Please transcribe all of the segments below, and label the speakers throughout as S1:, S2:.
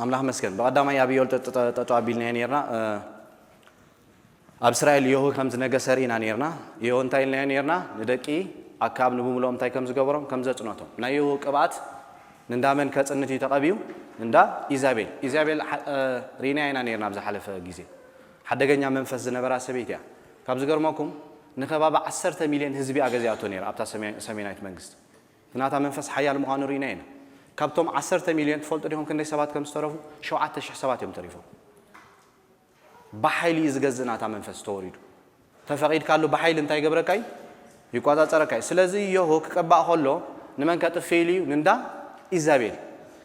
S1: أملاح مسكن بقدام يا بيول تتوابيلنا نيرنا أبسرائيل يهو خمس نجسرين نيرنا يهو انتايل نيرنا ندكي أكاب نبوملهم تاي كم زجبرهم كم زجناتهم نايو كبات ندامن كاتنتي تقابيو ندا إيزابيل رينا نيرنا بزحلف جيزي حدا جنيا منفس زنبرا سبيتيا كاب زجرماكم نخباب 10 مليون حزبي أجازياتو نير أبتا سمينايت منجست ناتا منفس حيال مغانو رينين كابتم 10 مليون تفولت لهم كندي سبات كم استرفوا شو 10 سبات يوم تريفوا بحيل يزجزنا تا منفس توريدو تفقيد قالوا بحيل انتي جبركاي يقعد تركاي سلازي يهو كبا خلو نمن كتفيلي نندا إيزابيل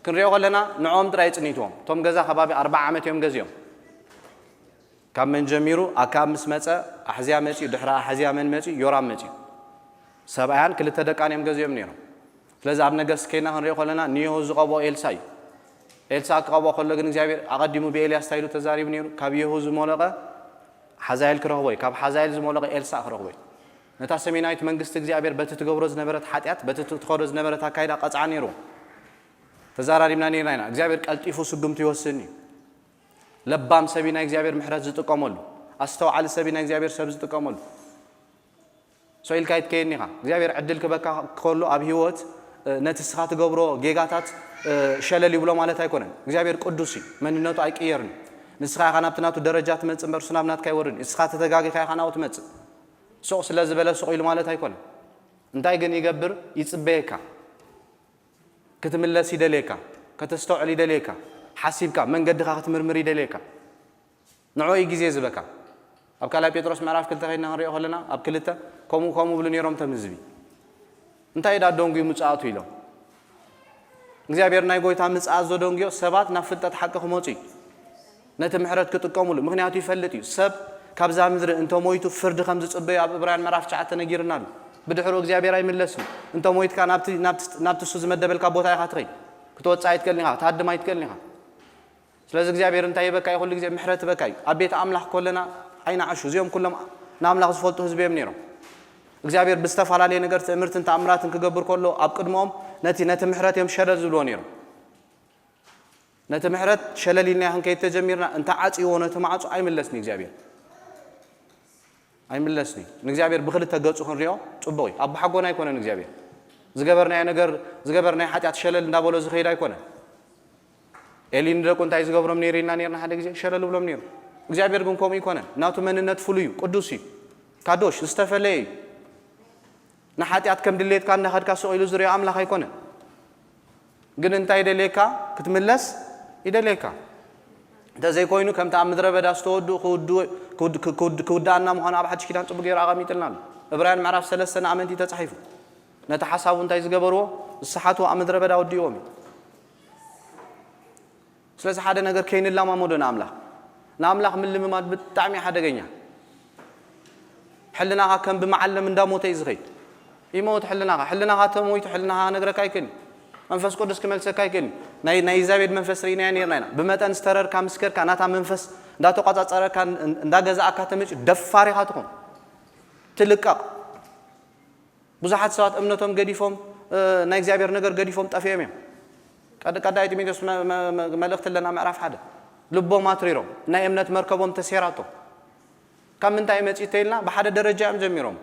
S1: كنريو لنا نعوم ترايت نيتوم توم جزا خبابي 4 عامات يوم جزيوم كم من جميرو أكام مسمته أحزيا ماشي دحرا أحزيا من ماشي يورام ماشي سبعان كل تدقان يوم جزيوم نيرو لذا أبنا جس كنا هنريو لنا نيو زقابو إلسا قابو خلو جن زابير أقدموا بإلياس تايلو تزاري بنيرو كابيه زمولقة حزايل كرهوي كاب حزايل زمولقة إلسا كرهوي نتاسمي نايت منجست زابير بتتجورز نبرت حاتيات بتتخرج نبرت هكايدا قطع نيرو تزاري بنا نيرنا زابير قلت يفوس قمت يوسني لبام سبينا زابير محرز تقامل أستوى على سبينا زابير سبز تقامل سؤال كايت كينيها زابير عدل كبكا كله أبيوت نتسخات جبرو جيجاتات شلل يبلو مالته يكونن زابير قدوسي من الناتو أيكيرن نسخة خنا بتناتو درجات من تمر سنابنات كيورن نسخات تجاجي خي خنا وتمت سوس لازبله سؤال مالته يكونن انتاي جن يجبر يتصبيكا كتملا سيدليكا كتستوعلي دليكا حسيبكا من قد خاطر مرمري دليكا نعوي جزيز بكا أبكلا بيتروس معرف كل تغيرنا هريو خلنا أبكلته كمو بلونيرام تمزبي انتاي دا دونغي مصاعتو يلو እግዚአብሔር ናይ ጎይታ ምጽአዞ ደንግዮ ሰባት ናፍልጠት ሓቂ ክመጹ ነቲ ምሕረት ክጥቀሙሉ ምክንያቱ ይፈልጥ እዩ ሰብ ካብዛ ምድሪ እንተ ሞይቱ ፍርድ ከም ዝጽበዩ ኣብ ዕብራውያን ምዕራፍ 9 ነጊርናሉ ብድሕሩ እግዚአብሔር ኣይምለስን እንተ ሞይትካ ናብቲ እሱ ዝመደበልካ ቦታ ኢኻ ትኸይ ክትወጽእ ኣይትከልኒ ኢኻ ታድም ኣይትከልኒ ኢኻ ስለዚ እግዚአብሔር እንታይ ይበካ ይኹሉ ግዜ ምሕረት በካ እዩ ኣብ ቤት ኣምላኽ ኮለና ኣይናዓሹ እዚኦም ኩሎም ንኣምላኽ ዝፈልጡ ህዝቢ እዮም ነይሮም እግዚአብሔር ብዝተፈላለየ ነገር ትእምርትን ተኣምራትን ክገብር ከሎ ኣብ ቅድሞም نتي محرات يوم شلل زلونيرو نتي محرات شللينا هنكي تجميرنا انت عاطي ونتمعص اي ملسني اغزابير اي ملسني اغزابير بخل تغصو خنريو صبوي اب حقونا يكون اغزابير زغبرنا نغر زغبرنا حاجات شلل እንዳبولو زخيد يكون الين دكو انت زغبرم نيرينا نيرنا حد غزي شلل بلوم نيرو اغزابير كون كوم يكون ناتو مننت فليو قدوسي كادوش استفلي نحاتيات كم دليت كان نخد كاسو إلو زريا أملاك يكونه جن أنت يدليكا كتملس يدليكا ده زي كوينو كم تعمد ربع داستود كود أنا مهنا أبحث كده تبغى غير أغامي تلنا إبراهيم معرف 3 سنة عملتي تصحيفه نتحسب أنت يزجبروا الصحة وعمد ربع داود يومي سلسة حدا نقدر كين الله ما مودنا ناملاك من اللي ما بتعمي حدا جينا حلنا كم بمعلم من دامو تيزغي يموت حلنا تموت حلنا نقرا كايكن منفس قدس كمل سكايكن ناي زابيد منفس رينا نيرنا بمتن استرر كامسكر كاناتا منفس داتو قاصصر كان اندا غزا اكاتمچ دفاري هاتكم تلقق بزحات سوات امنتهم غديفهم ناي زابير نغر غديفهم طفيهم قد ايتميتس ملخت لنا معرف حدا لبو ماتريرو ناي امنت مركبهم تسيراتو كم انتاي مصيتيلنا بحد درجه ام جميروم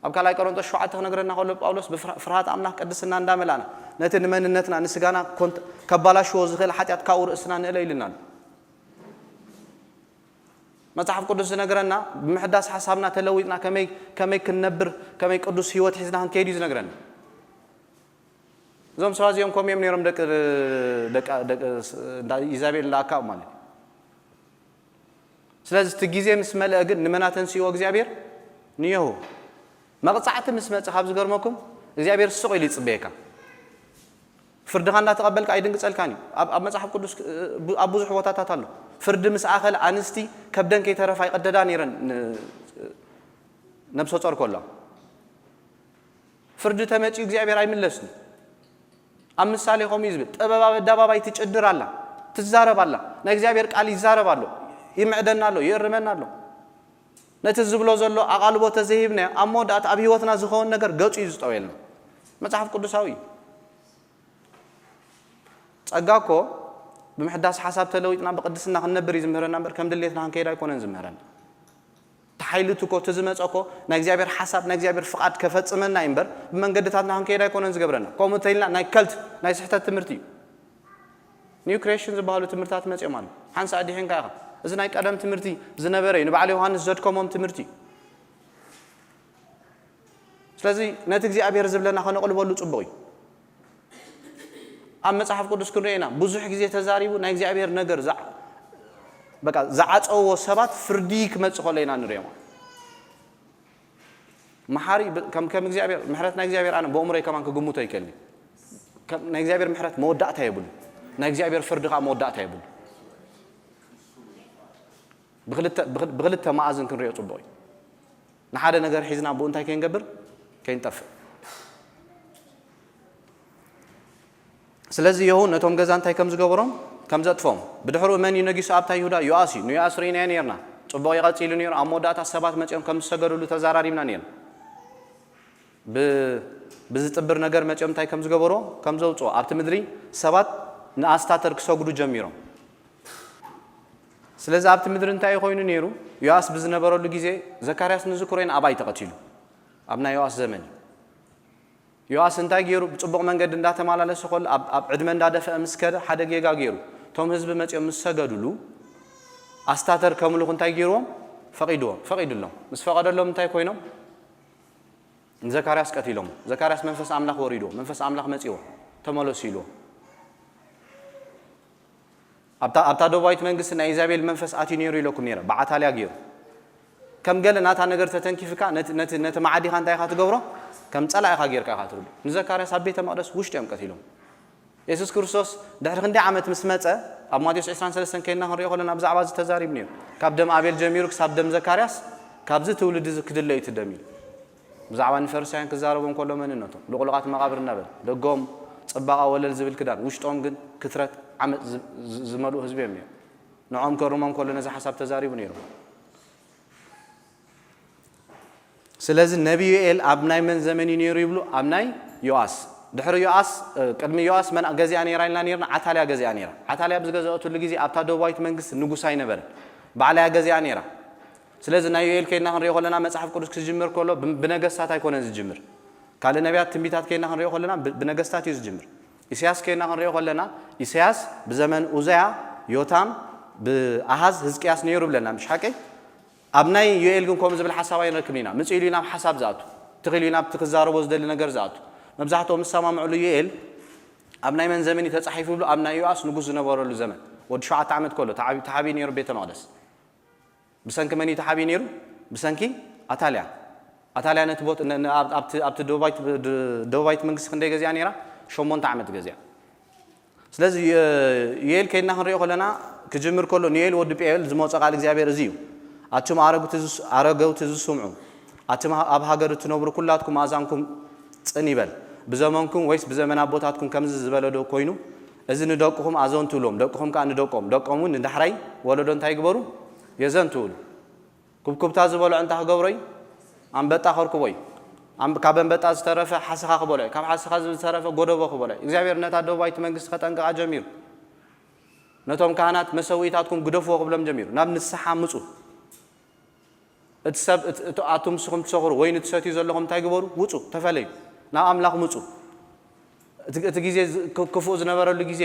S1: أبكالله كرونتو شوعته نقرنا قول باولوس بفرحات أملاك قدسنا نداملنا نتن مننتنا نسجانا كنت كبالا شو زغل حتى تكاور إسنا نليلنا ما تعرف قدس نقرنا بمحدث حسابنا تلوينا كمي كنبر كمي قدس هيوت حزنا هنكيديز نقرنا زم سواز يوم كم يوم نيرم دك إيزابيل لا كاو مالي سلاز تجيزي مسمى لأجد نمناتن سيو إيزابير نيهو ما قد ساعات مسمى تخابز قرمكم إيزابير السوق اللي تصبيكا فردخان لا تقبلك أيدن قتال كاني أب مسحب قدس أبو زحوتات تطلع فرد مسأخل أنستي كبدن كي ترى في قددان يرن نبص صار كله فرد تمشي إيزابير أي من لسن أم السالي هم يزبط أبا دابا بيتج أدر الله تزارب الله نإيزابير قال يزارب الله يمعدنا له يرمنا له نتزبلو زلو أقالبو تزهيبنا أمو دات أبي وطنا زخون نقر قوش يزطويلنا ما تعرف قدساوي أقاكو بمحداس حساب تلويتنا بقدسنا خنبر يزمهرنا نبر كم دليتنا هنكيدا يكونن زمهرنا تحيلتو كو تزمصكو نا እግዚአብሔር حساب نا እግዚአብሔር ፍቃድ ከፈጽመና ይንበር በመንገድታትና هنكيدا يكونن ዝገብረና ኮሙተይልና ናይ ከልት ናይ ስሕተት ትምርቲ ኒው ክሬሽን ዝበሃሉ ትምርታት መጽኦም አሉ ሓንሳ አዲህን ካኻ እዚ ናይ ቀደም ትምርቲ ዝነበረ ንባዕለ ዮሐንስ ዘድከሞም ትምርቲ ስለዚህ ነቲ እግዚአብሔር ዝብለና ከነقلበሉ ጽቡቕ ኣብ መጽሐፍ ቅዱስ ክንሪና ብዙሕ ግዜ ተዛሪቡ ናይ እግዚአብሔር ነገር በቃ ዝዓፀዎ ሰባት ፍርዲ ክመጽእ ከለይና ንሪኦም መሐሪ ከም እግዚአብሔር ምሕረት ናይ እግዚአብሔር ኣነ በእምሮይ ከማን ክግሙቶ ይከልኒ ናይ እግዚአብሔር ምሕረት መወዳእታ ይብሉ ናይ እግዚአብሔር ፍርዲ ካ መወዳእታ ይብሉ بغلت ማዕዝን ክንሪኦ ጽቡቕ ንሓደ ነገር ሒዝና ብኡ እንታይ ከንገብር ከንጠፍ ስለዚህ ይሁን ነቶም ገዛ እንታይ ከም ዝገብሮም ከም ዘጥፎም ብድሕሩ መን ይነጊሱ ኣብታ ይሁዳ ዮአስ ዮአስ ሪና ነርና ጽቡቕ ይቀጽሉ ነር ኣብ መወዳእታ ሰባት መጽኦም ከም ዝሰገዱሉ ተዛራሪብና ነር ብዝጥብር ነገር መጽኦም እንታይ ከም ዝገብሮ ከም ዘውጽኦ ኣብቲ ምድሪ ሰባት ንኣስታተር ክሰግዱ ጀሚሮም ስለዚህ ኣብቲ ምድሪ እንታይ ኮይኑ ነይሩ ዮአስ ብዝነበረሉ ግዜ ዘካርያስ ንዝክሮይን ኣባይ ተቀቲሉ ኣብና ዮአስ ዘመን ዮአስ እንታይ ገይሩ ብጽቡቕ መንገድ እንዳተማላለሰ ኾል ኣብ ዕድመ እንዳደፈአ ምስከደ ሓደ ጌጋ ገይሩ ቶም ህዝቢ መጽኦም ምስሰገዱሉ ኣስታተር ከምልኹ እንታይ ገይሮም ፈቂዱሎም ምስ ፈቀደሎም እንታይ ኮይኖም ዘካርያስ ቀቲሎም ዘካርያስ መንፈስ ኣምላኽ ወሪዶ መንፈስ ኣምላኽ መጽኦ ተመለሱ ኢሉ ኣብታ ደባይት መንግስት ናይ ኢዛቤል መንፈስ ኣቲ ነይሩ ኢለኩም ነይረ በዓታልያ ገይሩ ከም ገለ ናታ ነገር ተተንኪፍካ ነቲ ማዓዲኻ እንታይ ኢኻ ትገብሮ ከም ጸላኢኻ ጌርካ ኢኻ ትርዱ ንዘካርያስ ኣብ ቤተ መቅደስ ውሽጢኦም ቀቲሎም ኢየሱስ ክርስቶስ ድሕሪ ክንደይ ዓመት ምስ መጸ ኣብ ማቴዎስ 23 ከይና ክንሪኦ ከለና ብዛዕባ ዝተዛሪብ ነይሩ ካብ ደም ኣቤል ጀሚሩ ክሳብ ደም ዘካርያስ ካብዚ ትውልድ ክድለ እዩ ትደሚሉ ብዛዕባ ንፈሪሳውያን ክዛረቦም ከሎ መንነቶም ልቁልቃት መቃብር ነበል ደጎም ጽባቃ ወለል ዝብል ክዳን ውሽጦም ግን ክትረት ዓመት ዝመልኡ ህዝብ እዮም ንዖም ከርሞም ከሎ ነዚ ሓሳብ ተዛሪቡ ነይሩ ስለዚህ ነብዩ ኤል ኣብ ናይ መን ዘመን ነይሩ ይብሉ ኣብ ናይ ዮአስ ድሕሪ ዮአስ ቅድሚ ዮአስ መን ገዚኣ ነይራ ኢልና ነርና ዓታልያ ገዚኣ ነይራ ዓታልያ ብዝገዛእቱሉ ግዜ ኣብታ ደባይት መንግስት ንጉስ ኣይነበረ ባዕላያ ገዚኣ ነይራ ስለዚህ ናይ ኤል ከይና ክንሪኦ ከለና መጽሐፍ ቅዱስ ክጅምር ከሎ ብነገስታት ኣይኮነን ዝጅምር ካልእ ነቢያት ትንቢታት ከይና ክንሪኦ ከለና ብነገስታት እዩ ዝጅምር ኢሳያስ ከይና ክንሪኦ ከለና ኢሳያስ ብዘመን ኡዛያ ዮታም ብኣሃዝ ህዝቅያስ ነይሩ ብለና ምሽ ሓቂ ኣብ ናይ ዮኤል ግን ከም ዝብል ሓሳብ ኣይረክብና ምጽኢሉ ናብ ሓሳብ ዛቱ ትኽኢሉ ናብ ትክዛረቦ ዝደሊ ነገር ዛቱ መብዛሕትኦም ሰማምዕሉ ዮኤል ኣብ ናይ መን ዘመን ተጻሒፉ ብሉ ኣብ ናይ ዮአስ ንጉስ ዝነበረሉ ዘመን ወዲ 7 ዓመት ከሎ ተሓቢ ነይሩ ቤተ መቅደስ ብሰንኪ መን ተሓቢ ነይሩ ብሰንኪ ኣታልያ ነቲ ቦት ኣብቲ ደባይት መንግስት ክንደይ ገዚኣ ነይራ 8 ዓመት ገዚኣ ስለዚህ ዮኤል ከይና ክንሪኦ ከለና ክጅምር ከሎ ዮኤል ወዲ ጴኤል ዝመፀ ቃል እግዚአብሔር እዚ እዩ ኣቱም ኣረገውት ዝስምዑ ኣቱም ኣብ ሃገር ትነብሩ ኩላትኩም ኣዛንኩም ጽን ይበል ብዘመንኩም ወይስ ብዘመን ኣቦታትኩም ከምዚ ዝበለዶ ኮይኑ እዚ ንደቅኹም ኣዘንቱሎም ደቅኹም ከዓ ንደቆም ደቆምን ንዳሕራይ ወለዶ እንታይ ይግበሩ የዘንቱሉ ኩብኩብታ ዝበልዑ እንታይ ክገብሮይ ኣንበጣ ኸርክቦይ ካብ አንበጣ ዝተረፈ ሓስኻ ክበልዕ ካብ ሓስኻ ዝተረፈ ጎደቦ ክበልዕ እግዚአብሔር ነታ ደባይት መንግስት ከጠንቀቃ ጀሚሩ ነቶም ካህናት መሰዊታትኩም ግደፍዎ ክብሎም ጀሚሩ ናብ ንስሓ ምጹ እትሰብ ኣቱም ስኹም ትሰኽሩ ወይ ንትሰትዩ ዘለኹም እንታይ ግበሩ ውጹ ተፈለዩ ናብ ኣምላኽ ምጹ እቲ ግዜ ክፉእ ዝነበረሉ ግዜ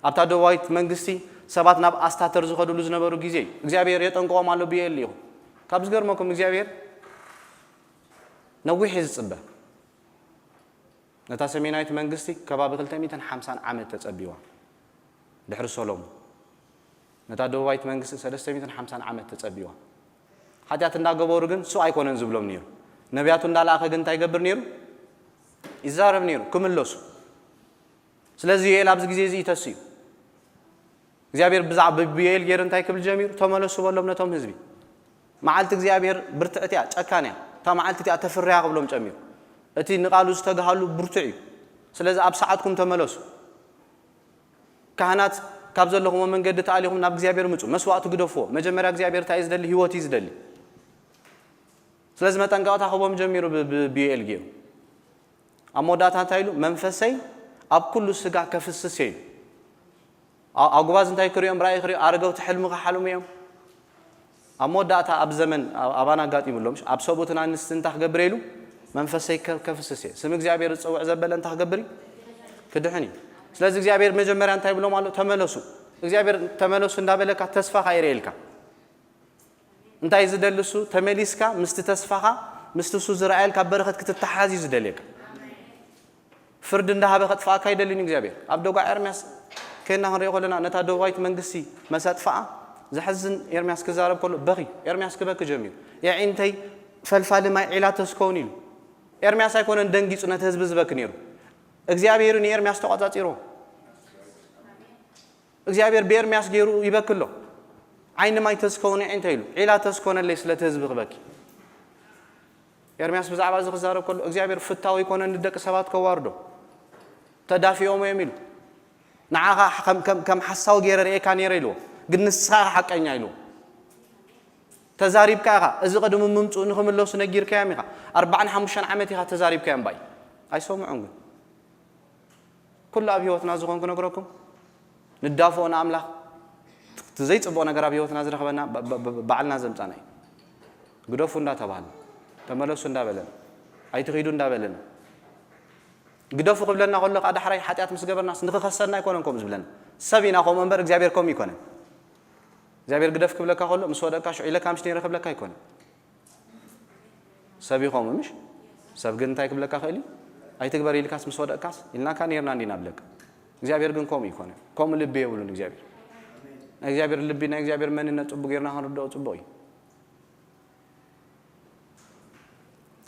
S1: ኣብታ ደባይት መንግስቲ ሰባት ናብ ኣስታተር ዝኸዱሉ ዝነበሩ ግዜ እግዚአብሔር የጠንቀቆም ኣሎ ብየል ኢኹ ካብ ዝገርመኩም እግዚአብሔር ነዊሕ ዝጽበ ነታ ሰሜናዊት መንግስቲ ከባቢ 250 ዓመት ተጸቢዋ ድሕሪ ሰሎሞን ነታ ደባይት መንግስቲ 350 ዓመት ተጸቢዋ ሓጢያት እንዳገበሩ ግን ሱ ኣይኮነን ዝብሎም ነይሩ ነቢያቱ እንዳላኸ ግን እንታይ ይገብር ነይሩ ይዛረብ ነይሩ ክምለሱ ስለዚህ ዮኤል ኣብዚ ግዜ እዚ ይተስዩ እግዚአብሔር ብዛዕባ ዮኤል ገይሩ እንታይ ክብል ጀሚሩ ተመለሱ በሎም ነቶም ህዝቢ መዓልቲ እግዚአብሔር ብርትዕትያ ጨካንያ ታ መዓልቲ ታ ተፍርያ ክብሎም ጨሚሩ እቲ ንቃሉ ዝተጋሃሉ ብርቱዕ እዩ ስለዚህ ኣብ ሰዓትኩም ተመለሱ ካህናት ካብ ዘለኹም መንገዲ ተኣሊኹም ናብ እግዚአብሔር ምጹ መስዋዕቱ ግደፍዎ መጀመርያ እግዚአብሔር ታይ ዝደሊ ህይወት ይዝደሊ ስለዚህ መጠንቀቕታ ክቦም ጀሚሩ ብዮኤል ገይሩ ኣብ መወዳእታ እንታይ ኢሉ መንፈሰይ ኣብ ኩሉ ስጋ ከፍስስ እዩ ኣጉባዝ እንታይ ክሪኦም ራእይ ክሪኦም ኣረገው ትሕልሙ ከሓልሙ እዮም ኣሞዳታ ኣብ ዘመን ኣባና ጋጢሙሎምሽ ኣብ ሰቡትና ንስንታ ክገብር ኢሉ መንፈሰይ ከፍስስ ስም እግዚአብሔር ጽውዕ ዘበለ እንታ ክገብር ክድሕኒ ስለዚህ እግዚአብሔር መጀመሪያ እንታይ ብሎም አለው ተመለሱ እግዚአብሔር ተመለሱ እንዳበለካ ተስፋ ካይሬልካ እንታይ ዝደልሱ ተመሊስካ ምስቲ ተስፋኻ ምስትሱ ዝራኤልካ በረኸት ክትተሓዚ ዝደልየካ ፍርድ እንዳሃበ ከጥፋካ ይደልኒ እግዚአብሔር ኣብ ደጋ ኤርምያስ ከና ክንሪኦ ከለና ነታ ደጋይት መንግስቲ መሰጥፋ زحزن إرمياس كزارب كله بغي إرمياس كبك جميل يعني أنتي فالفال ما علا تسكونيل إرمياس يكون دنجي سنة تهزبز بكنيرو إخزيابيرني إرمياس تقاطع تيرو إخزيابير بإرمياس جيرو يبكله عين ما يتسكوني أنتيلو علا تسكون اللي سلا تهزبغ بكي إرمياس بزعباز كزارب كله إخزيابير فتاو يكون ندك سبات كواردو تدافع يوم يميل نعاها كم حساو جيرر إيه كان يريلو ግንስኻ ሐቀኛ ይሉ ተዛሪብካ እዚ ቀደም ምምጹ ንኸመለሱ ነጊርካ ያሚኻ 45 ዓመት ይኻ ተዛሪብካ ያምባይ አይሰሙዑን ግን ኩሉ ኣብ ህይወትና ዝኾንኩ ነገረኩም ንዳፈውና አምላኽ ዘይጽበው ነገር ኣብ ህይወትና ዝረኸበና ባዓልና ዘምጻና ግደፉ እንዳተባለ ተመለሱ እንዳበለን አይትኺዱ እንዳበለን ግደፉ ክብለና ከሎ ዳሕራይ ኃጢአት ምስ ገበርናስ ንኽኸሰና ይኮነንኩም ዝብለና ሰቢና ኸም እንበር እግዚአብሔር ኮም ይኮነ እግዚአብሔር ግደፍ ክብለካ ከሎ ምስ ወደቃ ሸዒለካ ምሽ ነይረክብለካ ይኮነ ሰቢኹም ምሽ ሰብ ግን እንታይ ክብለካ ኸሊ ኣይትግበር ኢልካስ ምስ ወደቃስ ኢልናካ ነርና እንዲና ብለካ እግዚአብሔር ግን ኮም ይኮነ ኮም ልብ ይብሉን እግዚአብሔር ልብና እግዚአብሔር መንነት ጽቡቅ ጌርና ኸንርዳው ጽቡቅ እዩ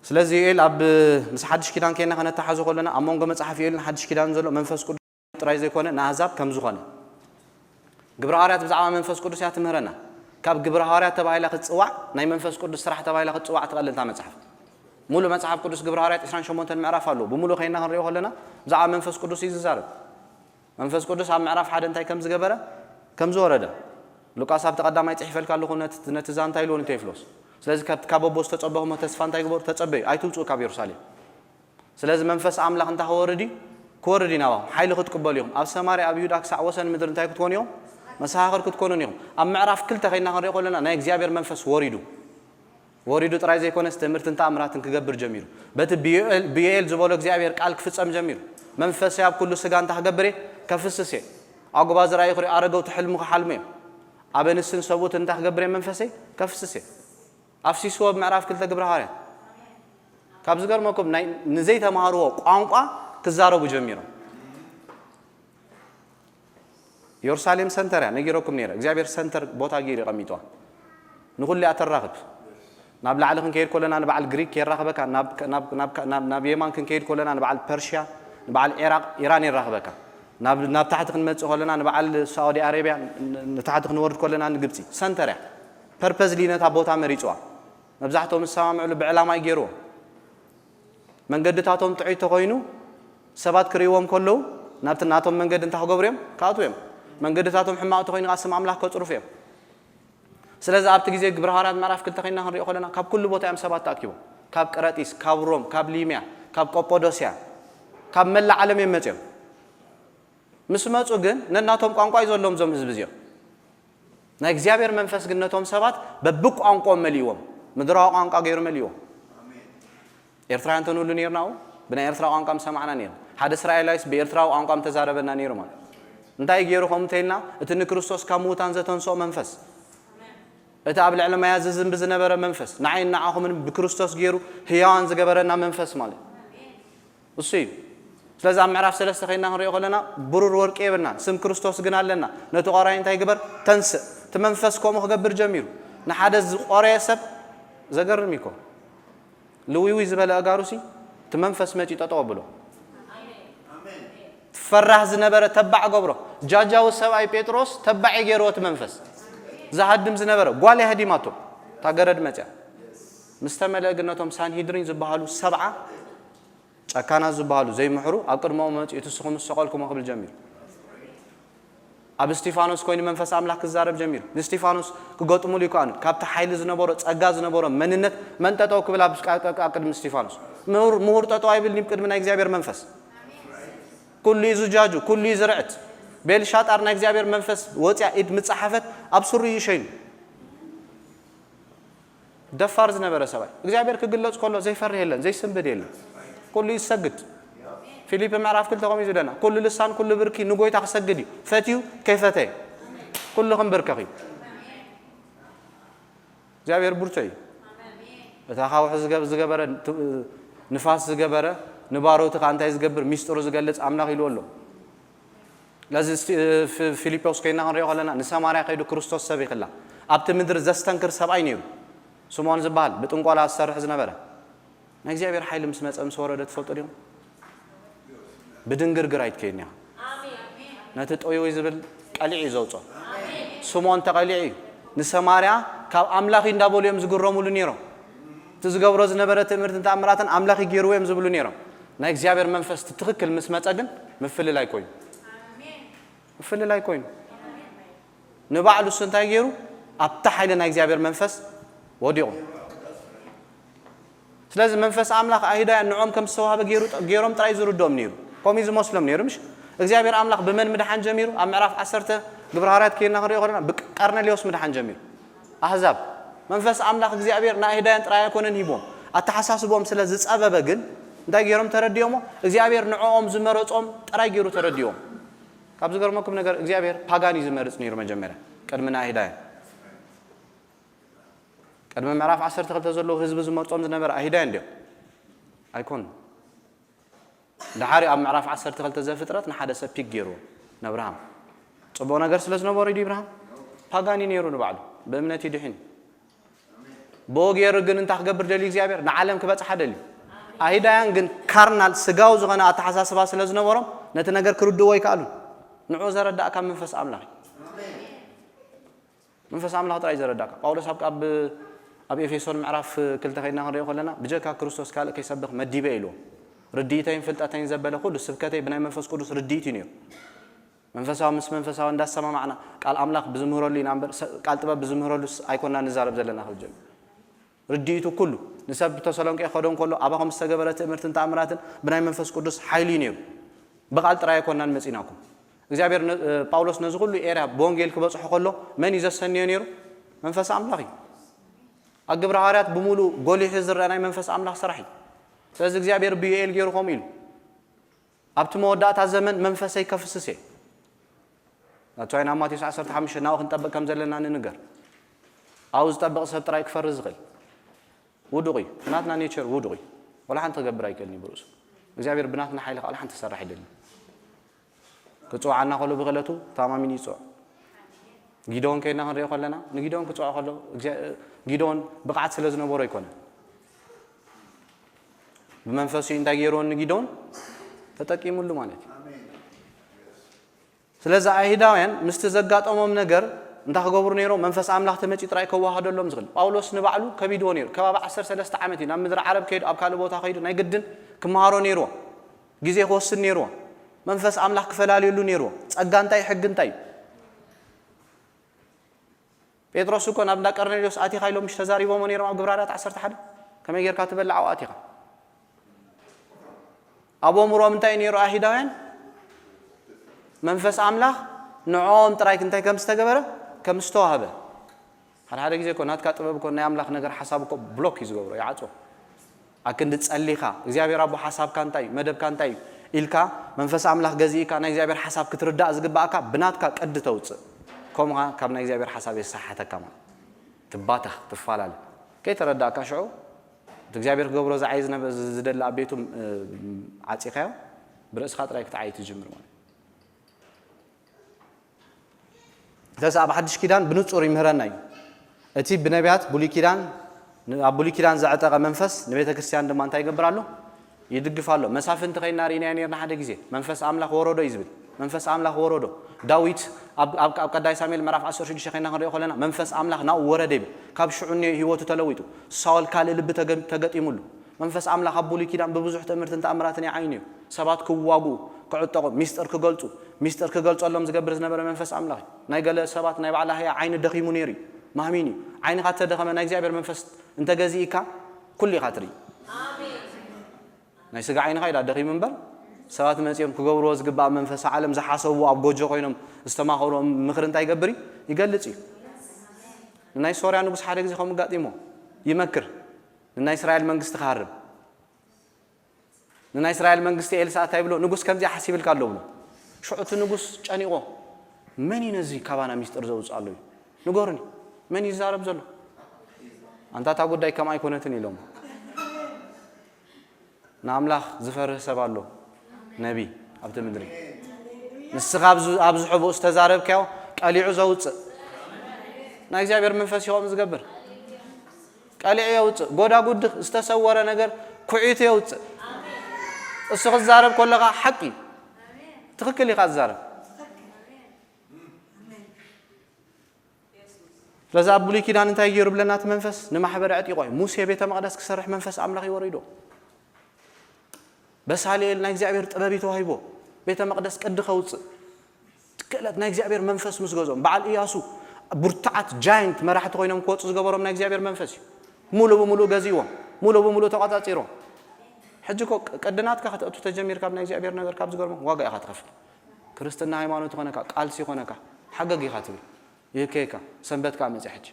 S1: ስለዚህ ኤል ኣብ ምስ ሓድሽ ኪዳን ከይና ከነተሓዙ ከለና ኣብ መንጎ መጽሓፍ ኤልን ሓድሽ ኪዳን ዘሎ መንፈስ ቅዱስ ጥራይ ዘይኮነ ናሕዛብ ከም ዝኾነ ግብረ ሐዋርያት ብዛዕባ መንፈስ ቅዱስ ያትምህረና ካብ ግብረ ሐዋርያት ተባሂላ ክትጽዋዕ ናይ መንፈስ ቅዱስ ስራሕ ተባሂላ ክትጽዋዕ ትቐልልታ መጽሓፍ ሙሉ መጽሓፍ ቅዱስ ግብረ ሐዋርያት 28 ምዕራፍ ኣሎ ብሙሉ ከይና ክንሪኦ ከለና ብዛዕባ መንፈስ ቅዱስ ይዛረብ መንፈስ ቅዱስ ኣብ ምዕራፍ 1 እንታይ ከም ዝገበረ ከም ዝወረደ ሉቃስ ኣብ ተቀዳማይ ጽሒፈልካ ኣለኹ ነቲ ዛንታ ኢሉን ቴፍሎስ ስለዚህ ካብ ቦስ ተጸበኹም ተስፋ እንታይ ግበር ተጸበዩ ኣይትውጹ ካብ ኢየሩሳሌም ስለዚህ መንፈስ አምላኽ እንታ ክወርዲ ናባ ሓይሊ ክትቅበሉ ኢኹም ኣብ ሰማርያ ኣብ ይሁዳ ክሳዕ ወሰን ምድር እንታይ ክትኮኑ ኢኹም መሳኻኽር ክትኮኑን ኢኹም ኣብ ምዕራፍ 2 ከይና ክንሪኦ ከለና ናይ እግዚአብሔር መንፈስ ወሪዱ ጥራይ ዘይኮነስ ትምህርትን ተኣምራትን ክገብር ጀሚሩ በቲ ብኤል ዝበሎ እግዚአብሔር ቃል ክፍጸም ጀሚሩ መንፈስ ኣብ ኩሉ ስጋ እንታ ክገብር ከፍስስ ኣጉባ ዝራእይ ክሪኦ ኣረገው ትሕልሙ ክሓልሙ ኣበንስን ሰቡት እንታ ክገብር መንፈስ ከፍስስ ኣፍሲስዎ ብምዕራፍ 2 ግብረ ሐዋርያት ካብ ዝገርመኩም ናይ ንዘይ ተማሃርዎ ቋንቋ ክዛረቡ ጀሚሮም ኢየሩሳሌም ሰንተር ነጊሮኩም ነይረ እግዚአብሔር ሰንተር ቦታ ጌሪ ቀሚጧ ንኹሉ ያተራኽብ ናብ ላዕሊ ክንከይድ ኮለና ንበዓል ግሪክ የራኽበካ ናብ የማን ክንከይድ ኮለና ንበዓል ፐርሺያ ንበዓል ኢራን የራኽበካ ናብ ታሕቲ ክንመጽእ ኮለና ንበዓል ሳዑዲ አረቢያ ንታሕቲ ክንወርድ ኮለና ንግብጺ ሰንተር ፐርፐዝ ሊነታ ቦታ መሪጽዋ መብዛሕትኦም ዝሰማምዕሉ ብዕላማ ይገይርዎ መንገድታቶም ጥዑይ ተኾይኑ ሰባት ክሪእዎም ከለዉ ናብቲ ናቶም መንገዲ እንታይ ክገብሩ እዮም ካኣትዉ እዮም መንገድታቶም ሕማቕ ተኾይኑ ስም ኣምላኽ ከጽሩፍ እዮም ስለዚ ኣብቲ ግዜ ግብረ ሐዋርያት ምዕራፍ 2 ከይና ክንሪኦ ከለና ካብ ኩሉ ቦታ እዮም ሰባት ተኣኪቦም ካብ ቀረጢስ ካብ ሮም ካብ ሊምያ ካብ ቆጶዶስያ ካብ መላእ ዓለም እዮም መጽኦም ምስ መጹ ግን ነናቶም ቋንቋ ይዘሎም ዞም ህዝቢ እዚኦም ናይ እግዚአብሔር መንፈስ ግን ነቶም ሰባት በብቋንቋኦም መሊዎም ምድራዊ ቋንቋ ገይሩ መሊዎም ኤርትራውያን ተንብሉ ነርናው ብናይ ኤርትራ ቋንቋ ሰማዕና ነር ሓደ እስራኤላዊስ በኤርትራዊ ቋንቋ ተዛረበና ነይሩ ማለት እንታይ ገይሩ ከምተይልና እቲ ንክርስቶስ ካብ ሙታን ዘተንስኦ መንፈስ እቲ ኣብ ልዕሊ መያዝ ዝንብ ዝነበረ መንፈስ ንዓይን ንዓኹምን ብክርስቶስ ገይሩ ህያዋን ዝገበረና መንፈስ ማለት እሱ እዩ ስለዚ ኣብ ምዕራፍ 3 ከይና ክንሪኦ ከለና ብሩር ወርቂ የብልና ስም ክርስቶስ ግን ኣለና ነቲ ቆራይ እንታይ ግበር ተንስእ እቲ መንፈስ ከምኡ ክገብር ጀሚሩ ንሓደ ዝቆረየ ሰብ ዘገርም ይኮ ልዊዊ ዝበለ ኣጋሩሲ እቲ መንፈስ መጪ ጠጠው ብሎ ፈራህ ዝነበረ ተባዕ ገብሮ ጃጃው ሰብኣይ ጴጥሮስ ተባዕ ገይሮ እቲ መንፈስ زهدم زنبرة قال هديماتهم تاجرد متى مستملة قلناتهم سانهيدرين زبالو 7 أكان زبالو زي محرو أكر ما مت يتسخون السقالكم قبل جميل أب ستيفانوس كوني منفس أملاك الزارب جميل ستيفانوس كقط مولي كان كابت حيل زنبورة أجاز زنبورة مننت من تتوقع قبل أكد ستيفانوس مهور تتوقع يبل نبكر من أجزاء منفس كل زجاجو كل زرعت ቤልሻጣር ናይ እግዚአብሔር መንፈስ ወጽያ ኢድ መጽሐፈት አብሱሩ ይሸይኑ ደፋር ዝነበረ ሰባይ እግዚአብሔር ክግለጽ ኮሎ ዘይፈር የለን ዘይስንብድ የለን ኩሉ ይሰግድ ፊሊፕ ምዕራፍ ክልተ ቆም ይዘደና ኩሉ ልሳን ኩሉ ብርኪ ንጎይታ ክሰግድ ፈትዩ ከይፈተይ ኩሉ ክንብርከኺ እግዚአብሔር ቡርቶይ እታኻው ዝገበረ ንፋስ ዝገበረ ንባሮት ካንታይ ዝገብር ሚስጥሩ ዝገልጽ አምላኽ ኢሉሎ ለዚ ፊሊጶስ ከይና ክንሪኦ ከለና ንሰማርያ ከይዱ ክርስቶስ ሰብ ይኽላ ኣብቲ ምድር ዘስተንክር ሰብኣይ ነይሩ ስምዖን ዝበሃል ብጥንቆላ ዝሰርሕ ዝነበረ ናይ እግዚአብሔር ሓይሊ ምስ መፀ ምስ ወረደ ትፈልጡ ዲኹም ብድንግርግር ኣይትከይድኒ ነቲ ጠይወ ዝብል ቀሊዕ ዘውፆ ስምዖን ተቐሊዕ እዩ ንሰማርያ ካብ ኣምላኺ እንዳበልዮም ዝግረሙሉ ነይሮም እቲ ዝገብሮ ዝነበረ ትምህርትን ተኣምራትን ኣምላኺ ገይርዎ እዮም ዝብሉ ነይሮም ናይ እግዚአብሔር መንፈስ ትክክል ምስ መፀ ግን ምፍልላይ ኮይኑ ምፍልላይ ኮይኑ ንባዕሉ እንታይ ገይሩ ኣብታ ሓይሊ ናይ እግዚአብሔር መንፈስ ወዲቁ ስለዚህ መንፈስ አምላክ አይዳ ንዖም ከም ዝተዋሃበ ገይሮም ጥራይ ዝርዶም ነይሩ ቆሚ ዝመስሎም ነይሩ ምሽ እግዚአብሔር አምላክ በመን ምድሓን ጀሚሩ ኣብ ምዕራፍ 10 ግብረ ሐዋርያት ከይና ክንሪኦ ከለና በቀርኔሌዎስ ምድሓን ጀሚሩ አሕዛብ መንፈስ አምላክ እግዚአብሔር ናይዳን ጥራይ ኮነን ሂቦም አተሐሳስቦም ስለ ዝጸበበ ግን እንታይ ገይሮም ተረዲዮሞ እግዚአብሔር ንዖም ዝመረጾም ጥራይ ገይሩ ተረዲዮም ካብ ዝገርመኩም ነገር እግዚአብሔር ፓጋኒ ዝመርጽ ነይሩ መጀመሪያ ቀድምና አይዳን ቀድመ ምዕራፍ 10 ተኸልተ ዘሎ ህዝብ ዝመርጾም ዝነበረ አይዳን እንዴ ኣይኮን ዳሓሪ ኣብ ምዕራፍ 10 ተኸልተ ዘፍጥረት ንሓደ ሰብ ፒክ ገይሩ ነብርሃም ጽቡቕ ነገር ስለ ዝነበረ እዩ ኢብራሂም ፓጋኒ ነይሩ ንባዕሉ በእምነት ይድሕን ቦጌር ግን እንታ ክገብር ደሊ እግዚአብሔር ንዓለም ክበጽሕ ደሊ አይዳን ግን ካርናል ስጋው ዝኸነ ኣተሓሳስባ ስለ ዝነበሮም ነቲ ነገር ክርድዎ ይካኣሉ ንዑ ዘረዳእካ መንፈስ አምላኽ መንፈስ አምላኽ ጥራይ ዘረዳእካ ጳውሎስ ኣብ ኤፌሶን ምዕራፍ 2 ከይና ክንሪኦ ከለና ብጀካ ክርስቶስ ካልእ ከይሰብኽ መዲበ ኢሉ ርዲተይን ፍልጠተይን ዘበለ ኩሉ ስብከተይ ብናይ መንፈስ ቅዱስ ርዲት እዩ መንፈሳዊ ምስ መንፈሳዊ እንዳሰማማዕና ቃል አምላኽ ብዝምህረሉ ኢና እምበር ቃል ጥበብ ብዝምህረሉ ኣይኮንና ንዛረብ ዘለና ክብጀም ርዲቱ ኩሉ ንሰብ ተሰሎንቄ ኸዶን ከሎ ኣባኹም ዝተገበረ ትምህርትን ተኣምራትን ብናይ መንፈስ ቅዱስ ሓይሊ ነይሩ በቃል ጥራይ ኣይኮንናን መጺናኩም እግዚአብሔር ጳውሎስ ነዚ ኩሉ ኤርያ በወንጌል ክበጽሖ ከሎ መን ይዘሰንዮ ነይሩ መንፈስ አምላኽ ኣብ ግብረ ሐዋርያት ብሙሉ ጎሊሕ ዝረአ ናይ መንፈስ አምላኽ ስራሕ እዩ ስለዚ እግዚአብሔር ብዩኤል ገይሩኩም ኢሉ ኣብቲ መወዳእታ ዘመን መንፈሰይ ከፍስስ እየ ናቷይና ማቴዎስ 15 ናው ክንጠብቕ ከም ዘለና ንንገር ኣው ዝጠብቕ ሰብ ጥራይ ክፈርዝ ዝኽእል ውዱቕ እዩ ናትና ኔቸር ውዱቕ እዩ ወላ ሓንቲ ክገብር ኣይክእልኒ ብርእሱ እግዚአብሔር ብናትና ሓይሊ ቃል ሓንቲ ሰራሕ ይደሊ ክጽዋዓና ከሎ ብኽለቱ ታማሚን ይጽዋዕ ጊዶን ከይና ክንሪኦ ከለና ንጊዶን ክጽዋዕ ከሎ ጊዶን ብቕዓት ስለ ዝነበሮ ይኮነ ብመንፈሱ እንታይ ገይሮን ንጊዶን ተጠቂሙሉ ማለት እዩ ስለዚ አይሁዳውያን ምስቲ ዘጋጠሞም ነገር እንታይ ክገብሩ ነይሮም መንፈስ አምላኽ ተመጪ ጥራይ ከዋሃደሎም ዝኽእል ጳውሎስ ንባዕሉ ከቢድዎ ነይሩ ከባቢ 13 ዓመት እዩ ናብ ምድሪ ዓረብ ከይዱ ኣብ ካልእ ቦታ ከይዱ ናይ ግድን ክመሃሮ ነይሩ ግዜ ክወስድ ነይሩ መንፈስ አምላኽ ክፈላለየሉ ነይሩ ጸጋ እንታይ ሕግ እንታይ ጴጥሮስ እኮ ናብ ቀርኔሌዎስ ኣቲኻ ኢሎም ምሽ ተዛሪቦም ነይሮም ኣብ ግብረ ሐዋርያት 11 ከመይ ጌርካ ትበልዓው ኣቲኻ ኣቦምሮም እንታይ ነይሩ አይሁዳውያን መንፈስ አምላኽ ንዖም ጥራይ እንታይ ከም ዝተገበረ ከም ዝተዋሃበ ሓደ ግዜ እኮ ናትካ ጥበብ እኮ ናይ አምላኽ ነገር ሓሳብ እኮ ብሎክ እዩ ዝገብሮ ይዓጾ ኣክንድ ጸሊኻ እግዚአብሔር ኣቦ ሓሳብካ እንታይ መደብካ እንታይ ኢልካ መንፈስ አምላኽ ገዚእካ ናይ እግዚአብሔር ሓሳብ ክትርዳእ ዝግባእካ ብናትካ ቀድ ተውፅእ ከምኻ ካብ ናይ እግዚአብሔር ሓሳብ የሳሓተካ ማለት ትባተኽ ትፋላለ ከይተረዳእካ ሽዑ እግዚአብሔር ክገብሮ ዝዓይ ዝደላ ኣቤቱ ዓጺኻዮ ብርእስኻ ጥራይ ክትዓይ ትጅምር ማለት ስለዚ ኣብ ሓድሽ ኪዳን ብንጹር ይምህረና እዩ እቲ ብነቢያት ብሉይ ኪዳን ኣብ ብሉይ ኪዳን ዘዕጠቐ መንፈስ ንቤተ ክርስቲያን ድማ እንታይ ይገብር ኣሎ ይድግፍ ኣሎ መሳፍንቲ ከይና ርኢና ነርና ሓደ ግዜ መንፈስ አምላኽ ወረዶ እዩ ዝብል መንፈስ አምላኽ ወረዶ ዳዊት ኣብ ቀዳይ ሳሙኤል ምዕራፍ 16 ከይና ክንሪኦ ከለና መንፈስ አምላኽ ናው ወረደ ይብል ካብ ሽዑን ህይወቱ ተለዊጡ ሳውል ካልእ ልቢ ተገጢሙሉ መንፈስ አምላኽ ኣብ ብሉይ ኪዳን ብብዙሕ ትምህርትን ተኣምራትን ይዓይኑ እዩ ሰባት ክዋግኡ ክዕጠቑ ሚስጥር ክገልጸሎም ዝገብር ዝነበረ መንፈስ አምላኽ ናይ ገለ ሰባት ናይ ባዕላ ህያ ዓይኒ ደኺሙ ነይሩ ማህሚን እዩ ዓይንኻ ተደኸመ ናይ እግዚአብሔር መንፈስ እንተገዚእካ ኩሉ ኢኻ ትርኢ ናይ ስጋ ዓይንኻ ኢዳ ደኺሙ እምበር ሰባት መጽዮም ክገብርዎ ዝግባእ መንፈስ ዓለም ዝሓሰብዎ ኣብ ጎጆ ኮይኖም ዝተማኸሮም ምኽሪ እንታይ ይገብር ይገልጽ እዩ ናይ ሶርያ ንጉስ ሓደ ግዜ ከም ጋጢሞ ይመክር ናይ እስራኤል መንግስቲ ክሃርብ ናይ እስራኤል መንግስቲ ኤልሳ እንታይ ብሎ ንጉስ ከምዚ ሓሲብልካ ኣሎ ብሎ ሽዑት ንጉስ ጨኒቆ መን ይነዚ ካባና ሚስጥር ዘውጽእ ኣሎ ንገርኒ መን ይዛረብ ዘሎ አንታ ታ ጉዳይ ከም ኣይኮነትን ኢሎም ናምላኽ ዝፈርህ ሰብ ኣሎ ነቢ ኣብቲ ምድሪ ንስኻ ኣብዚ ሕቡእ ዝተዛረብካዮ ቀሊዑ ዘውጽእ ናይ እግዚአብሔር መንፈስ ይቆም ዝገብር ቀሊዑ የውጽእ ጎዳጉድኽ ዝተሰወረ ነገር ኩዒቱ የውጽእ እሱ ክዛረብ ኮለኻ ሓቂ ትክክል ኢኻ ዝዛረብ ስለዚ ኣብ ብሉይ ኪዳን እንታይ ገይሩ ብለና እቲ መንፈስ ንማሕበር ዕጢቆ ሙሴ ቤተ መቅደስ ክሰርሕ መንፈስ ኣምላኽ ይወሪዶ በሳሌል ናይ እግዚአብሔር ጥበብ ተዋሂቦ ቤተ መቅደስ ቅዲ ከውጽእ ትክክለት ናይ እግዚአብሔር መንፈስ ምስ ገዞም በዓል ኢያሱ ቡርታዓት ጃይንት መራሕቲ ኮይኖም ክወፁ ዝገበሮም ናይ እግዚአብሔር መንፈስ እዩ ሙሉ በሙሉ ገዚዎም ሙሉ በሙሉ ተቆጻጺሮም ሕጂ እኮ ቅድናትካ ክትእቱ ተጀሚርካ ናይ እግዚአብሔር ነገር ካብ ዝገርሞም ዋጋ ኢኻ ትኸፍል ክርስትና ሃይማኖት ኾነካ ቃልሲ ኾነካ ሓገግ ኢኻ ትብል ይከካ ሰንበትካ መጽእ ሕጂ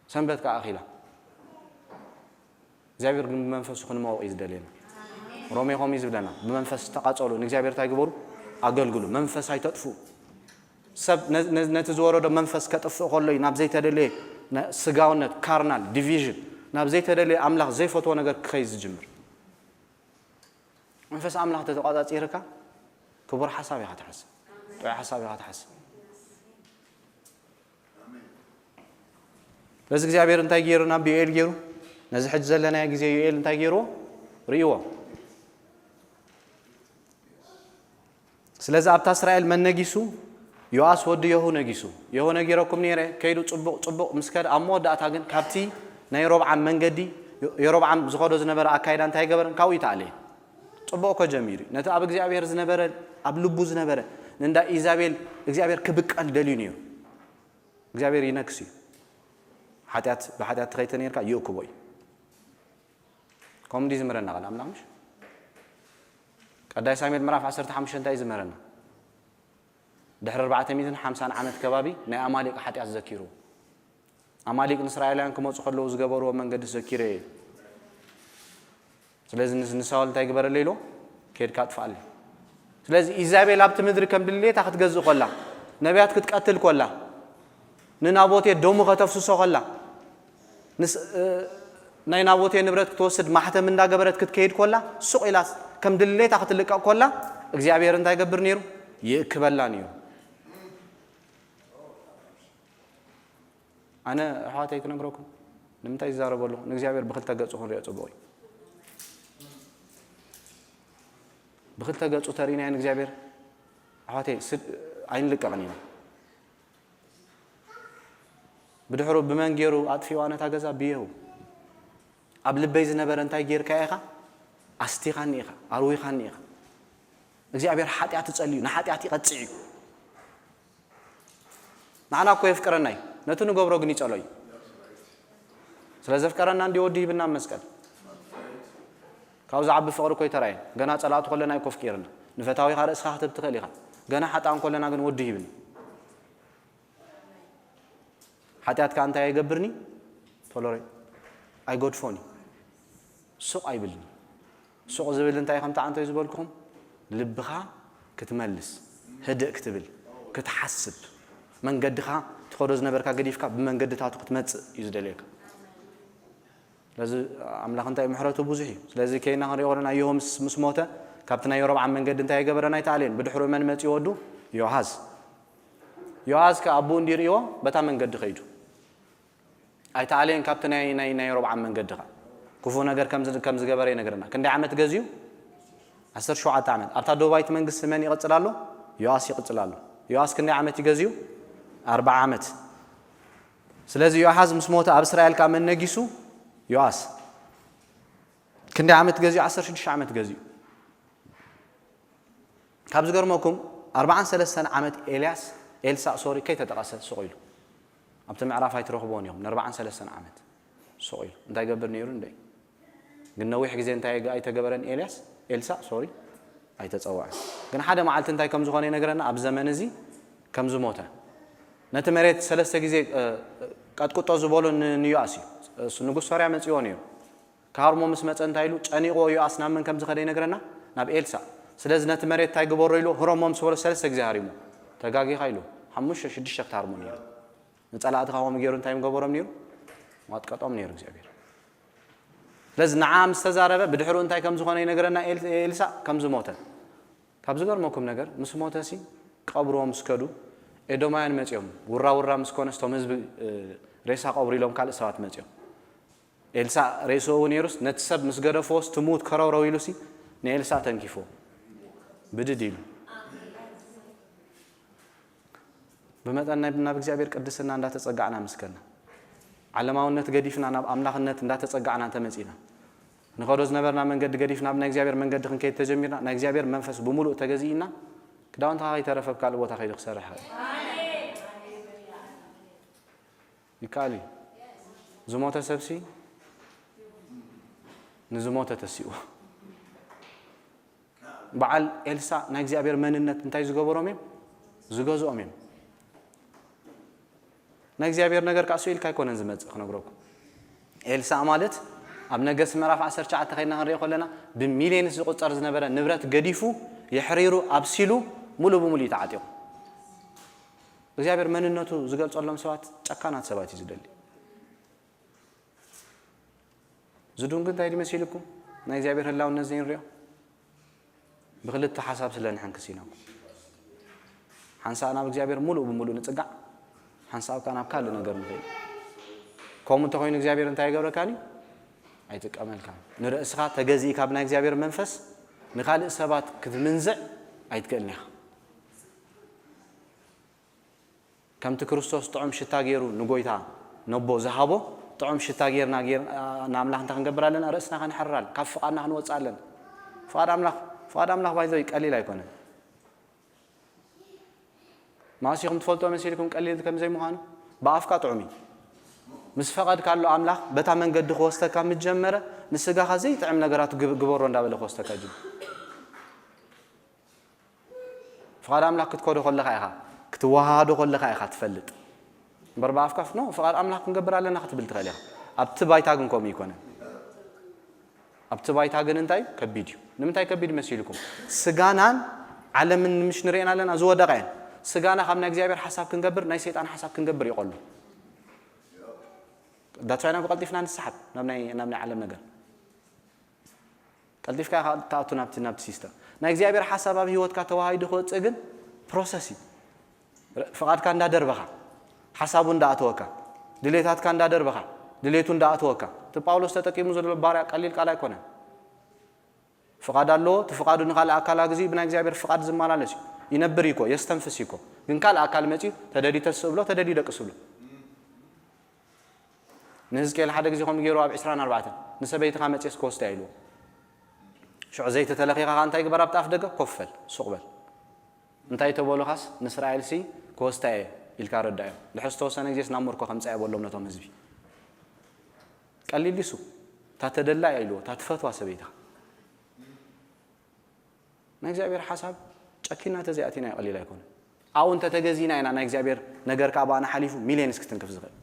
S1: ሰንበትካ ኣኺላ እግዚአብሔር ግን በመንፈሱ ክንመውቕ ይዝደለና ሮሜ ሆም ይዝብለና በመንፈስ ተቃጸሉ ንእግዚአብሔር ታይግበሩ አገልግሉ መንፈስ አይተጥፉ ሰብ ነቲ ዝወረዶ መንፈስ ከጥፍ ኮለይ ናብ ዘይተደለየ ስጋውነት ካርናል ዲቪዥን ናብ ዘይተደለየ አምላኽ ዘይፈትዎ ነገር ከይዝ ጅምር መንፈስ አምላኽ ተተቃጻጺርካ ክቡር ሐሳብ ኢኻ ትሐስብ ጥዑይ ሐሳብ ኢኻ ትሐስብ በዚ እግዚአብሔር እንታይ ገይሩና ቢኤል ገይሩ ነዚ ሕጂ ዘለና ግዜ ዩኤል እንታይ ገይርዎ ርእይዎ ስለዚ ኣብታ እስራኤል መነጊሱ ዮአስ ወዲ የሁ ነጊሱ የሁ ነጊረኩም ነይረ ከይዱ ጽቡቕ ምስከድ ኣብ መወዳእታ ግን ካብቲ ናይ ሮብዓም መንገዲ የሮብዓም ዝኸዶ ዝነበረ ኣካይዳ እንታይ ገበረን ካብኡ ይተኣለየ ጽቡቕ እኮ ጀሚሩ ነቲ ኣብ እግዚአብሔር ዝነበረ ኣብ ልቡ ዝነበረ ንእንዳ ኢዛቤል እግዚአብሔር ክብቀል ደልዩ ነይሩ እግዚአብሔር ይነክስ እዩ ሓጢአት ብሓጢአት ትኸይተ ነይርካ ይእክቦ እዩ ከምዲ ዝምረና ቃል ኣምላኽ ምሽ ቀዳይ ሳሙኤል ምዕራፍ 15 እንታይ ዝመረና ድሕሪ 450 ዓመት ከባቢ ናይ ኣማሊቅ ሓጢአት ዘኪሩ ኣማሊቅ ንእስራኤላውያን ክመፁ ከለዉ ዝገበርዎ መንገዲ ዘኪረ ስለዚ ንሳውል እንታይ ግበረለ ኢሎ ከድካ ጥፋለ ስለዚ ኢዛቤል ኣብቲ ምድሪ ከም ድሌታ ክትገዝእ ኮላ ነቢያት ክትቀትል ኮላ ንናቦቴ ደሙ ከተፍስሶ ኮላ ናይ ናቦቴ ንብረት ክትወስድ ማሕተም እንዳገበረት ክትከይድ ኮላ ሱቕ ኢላስ ከም ድሌታ ክትልቀቕ ኮላ እግዚአብሔር እንታይ ይገብር ነይሩ ይእክበላ ነይሩ ኣነ ኣሕዋተይ ክነግረኩም ንምንታይ ይዛረበሉ ንእግዚአብሔር ብክልተ ገጹ ክንሪኦ ጽቡቕ እዩ ብክልተ ገጹ ተሪእናዮ ንእግዚአብሔር ኣሕዋተይ ኣይንልቀቕን ኢና ብድሕሩ ብመን ገይሩ ኣጥፊዋ ነታ ገዛ ብየሁ ኣብ ልበይ ዝነበረ እንታይ ጌርካ ኢኻ ኣስቲኻኒ ኢኻ ኣርዊኻኒ ኢኻ እግዚአብሔር ሓጢአት ጸልዩ ንሓጢአት ይቐጽዕ እዩ ንዓና እኮ የፍቅረና እዩ ነቲ ንገብሮ ግን ይጸሎ እዩ ስለ ዘፍቀረና እንዲወዲ ይብና መስቀል ካብዚ ዓቢ ፍቕሪ እኮ ይተራእየን ገና ጸላእቱ ኮለና ይኮፍ ጌርና ንፈታዊ ኻ ርእስኻ ክትብ ትኽእል ኢኻ ገና ሓጣን ኮለና ግን ወዲ ይብኒ ሓጢአትካ እንታይ ኣይገብርኒ ቶሎሬ ኣይጎድፎኒ ሱቕ ኣይብልኒ ሱቕ ዝብል እንታይ ከም ተዓንቶ ዝበልኩም ልብኻ ክትመልስ ህድእ ክትብል ክትሓስብ መንገድኻ ትኸዶ ዝነበርካ ገዲፍካ ብመንገድታቱ ክትመጽእ እዩ ዝደልየካ ስለዚ ኣምላኽ እንታይ ምሕረቱ ብዙሕ እዩ ስለዚ ከይና ክንሪኦ ከለና እዮሁ ምስ ሞተ ካብቲ ናይ ሮብዓም መንገዲ እንታይ ገበረና ኣይተኣልየን ብድሕሪኡ መን መጺኡ ወዱ ዮሃዝ ከኣቡኡ እንዲርእዎ በታ መንገዲ ኸይዱ ኣይተኣልየን ካብቲ ናይ ሮብዓም መንገድኻ ክፉ ነገር ከም ዝገበረ ይነግረና ክንደይ ዓመት ገዝዩ 17 ዓመት ኣብታ ደቡባዊት መንግስቲ መን ይቕጽል ኣሎ ዮአስ ይቕጽል ኣሎ ዮአስ ክንደይ ዓመት ይገዝዩ 40 ዓመት ስለዚ ዮሃዝ ምስ ሞተ ኣብ እስራኤል ካብ መን ነጊሱ ዮአስ ክንደይ ዓመት ገዝዩ 16 ዓመት ገዝዩ ካብ ዝገርመኩም 43 ዓመት ኤልሳዕ ሶሪ ከይተጠቐሰ ሱቕ ኢሉ ኣብቲ ምዕራፍ ኣይትረኽቦን እዮም ን43 ዓመት ሱቕ ኢሉ እንታይ ገብር ነይሩ እንደ ግን ነዊሕ ግዜ እንታይ ኣይተገበረን ኤልያስ ኤልሳ ሶሪ ኣይተጸዋዕ ግን ሓደ መዓልቲ እንታይ ከም ዝኾነ ይነግረና ኣብ ዘመን እዚ ከም ዝሞተ ነቲ መሬት ሰለስተ ግዜ ቀጥቅጦ ዝበሎ ንዮአስ እዩ ንጉስ ሶርያ መጽዮ ነይሩ ካርሞ ምስ መጸ እንታይ ኢሉ ጨኒቆ ዮአስ ናብ መን ከም ዝኸደ ይነግረና ናብ ኤልሳ ስለዚ ነቲ መሬት እንታይ ግበሮ ኢሉ ህሮሞም ዝበሎ ሰለስተ ግዜ ሃሪሙ ተጋጊኻ ኢሉ 5-6 ክታርሙ ነይሩ ንጸላእቲ ካዎም ገይሩ እንታይ ገበሮም ነይሩ ማጥቃጦም ነይሩ እግዚአብሔር ለዝ ንዓም ዝተዛረበ ብድሕሩ እንታይ ከም ዝኾነ ይነግረና ኤልሳ ከም ዝሞተ ካብ ዝገርመኩም ነገር ምስ ሞተሲ ቀብሮም ስከዱ ኤዶማያን መጽዮም ውራ ምስ ኮነስቶም ህዝቢ ሬሳ ቀብሩ ኢሎም ካልእ ሰባት መጽዮም ኤልሳ ሬሶው ነይሩስ ነቲ ሰብ ምስ ገደፎስ ትሙት ከረውረው ኢሉሲ ንኤልሳ ተንኪፎ ብድድ ኢሉ በመጠን ናብ እግዚአብሔር ቅድስና እንዳተጸጋዕና ምስከና ዓለማውነት ገዲፍና ናብ አምላኽነት እንዳተጸጋዕና ተመጺና ንኸዶ ዝነበርና መንገዲ ገዲፍና ናብ እግዚአብሔር መንገዲ ክንከይድ ተጀሚርና ናይ እግዚአብሔር መንፈስ ብሙሉእ ተገዚእና ክዳውንታ ይተረፈብ ካልእ ቦታ ከይድ ክሰርሕ ይካሊ ዝሞተ ሰብሲ ንዝሞተ ተሲኡ በዓል ኤልሳ ናይ እግዚአብሔር መንነት እንታይ ዝገበሮም እዮም ዝገዝኦም እዮም ናይ እግዚአብሔር ነገር ካሱ ኢልካ ይኮነን ዝመጽእ ክነግረኩም ኤልሳ ማለት ኣብ ነገስ ምዕራፍ 19 ከይና ክንሪኦ ከለና ብሚሊዮንስ ዝቁጸር ዝነበረ ንብረት ገዲፉ ይሕሪሩ ኣብሲሉ ሙሉ ብሙሉ ይተዓጢቁ እግዚአብሔር መንነቱ ዝገልጸሎም ሰባት ጨካናት ሰባት ይዝደሊ ዝዱንግ እንታይ ይመስልኩም ናይ እግዚአብሔር ህላውነት ዘይንሪኦ ብክልተ ሓሳብ ስለንሕንክሲና ሓንሳና እግዚአብሔር ሙሉ ብሙሉ ንጽጋዕ ሓንሳብ ካና ኣብ ካልእ ነገር ንኸይድ ከምኡ እንተኾይኑ እግዚአብሔር እንታይ ይገብረካኒ ኣይትቀመልካ ንርእስኻ ተገዚኢ ካብ ናይ እግዚአብሔር መንፈስ ንኻልእ ሰባት ክትምንዝዕ ኣይትክእልኒ ኢኻ ከምቲ ክርስቶስ ጥዑም ሽታ ገይሩ ንጎይታ ነቦ ዝሃቦ ጥዑም ሽታ ገይርና ንኣምላኽ እንታይ ክንገብር ኣለና ርእስና ክንሕርራል ካብ ፍቓድና ክንወፅእ ኣለና ፍቓድ ኣምላኽ ባይዘይ ቀሊል ኣይኮነን ማሲኹም ትፈልጦ መሲልኩም ቀሊል ከም ዘይምዃኑ ብኣፍካ ጥዑም እዩ ምስ ፈቐድካ ኣሎ ኣምላኽ በታ መንገዲ ክወስተካ ምጀመረ ንስጋኻ ዘይጥዕም ነገራት ግበሮ እንዳበለ ክወስተካ ጅ ፍቓድ ኣምላኽ ክትከዶ ከለኻ ኢኻ ክትዋሃዶ ከለኻ ኢኻ ትፈልጥ እምበር ብኣፍካ ኖ ፍቓድ ኣምላኽ ክንገብር ኣለና ክትብል ትኽእል ኢኻ ኣብቲ ባይታ ግን ከምኡ ይኮነን ኣብቲ ባይታ ግን እንታይ ከቢድ እዩ ንምንታይ ከቢድ መሲልኩም ስጋናን ዓለምን ንምሽ ንሪአና ኣለና ዝወደቐ እየን ስጋና ካብ ናይ እግዚአብሔር ሓሳብ ክንገብር ናይ ሰይጣን ሓሳብ ክንገብር ይቆሉ ዳትሳይና ብቀልጢፍና ንስሓብ ናብ ናይ ዓለም ነገር ቀልጢፍካ ታእቱ ናብቲ ሲስተም ናይ እግዚአብሔር ሓሳብ ኣብ ህይወትካ ተዋሂዱ ክወፅእ ግን ፕሮሰስ እዩ ፍቓድካ እንዳደርበኻ ሓሳቡ እንዳኣተወካ ድሌታትካ እንዳደርበኻ ድሌቱ እንዳኣተወካ እቲ ጳውሎስ ተጠቂሙ ዘሎ ባርያ ቀሊል ቃል ኣይኮነን ፍቓድ ኣለዎ እቲ ፍቓዱ ንኻልእ ኣካል ግዜ ብናይ እግዚአብሔር ፍቓድ ዝመላለስ እዩ ይነብር ይኮ የስተንፍስ ይኮ ግን ካልእ ኣካል መጪ ተደዲ ተስብሎ ተደዲ ደቅስብሎ ንሕዝቅኤል ሓደ ግዜ ከም ገይሩ ኣብ 24 ንሰበይትኻ መጪስ ኮስታ ኢሉ ሽዑ ዘይተ ተለኺኻ እንታይ ግበር ኣብ ጣፍ ደገ ኮፈል ሱቕበል እንታይ ተበሉኻስ ንእስራኤልሲ ኮስታ ኢልካ ረዳዮ ልሕዝ ተወሰነ ግዜስ ናብ ምርኮ ከምፃ የበሎም ነቶም ህዝቢ ቀሊል ሊሱ ታተደላ ኢልዎ ታትፈትዋ ሰበይትኻ ናይ እግዚአብሔር ሓሳብ ጨኪና ተዘያቲና ይቀሊል ኣይኮነ ኣው እንተ ተገዚና ኢና ናይ እግዚአብሔር ነገር ካባና ሓሊፉ ሚሊዮንስ ክትንክፍ ዝኽእል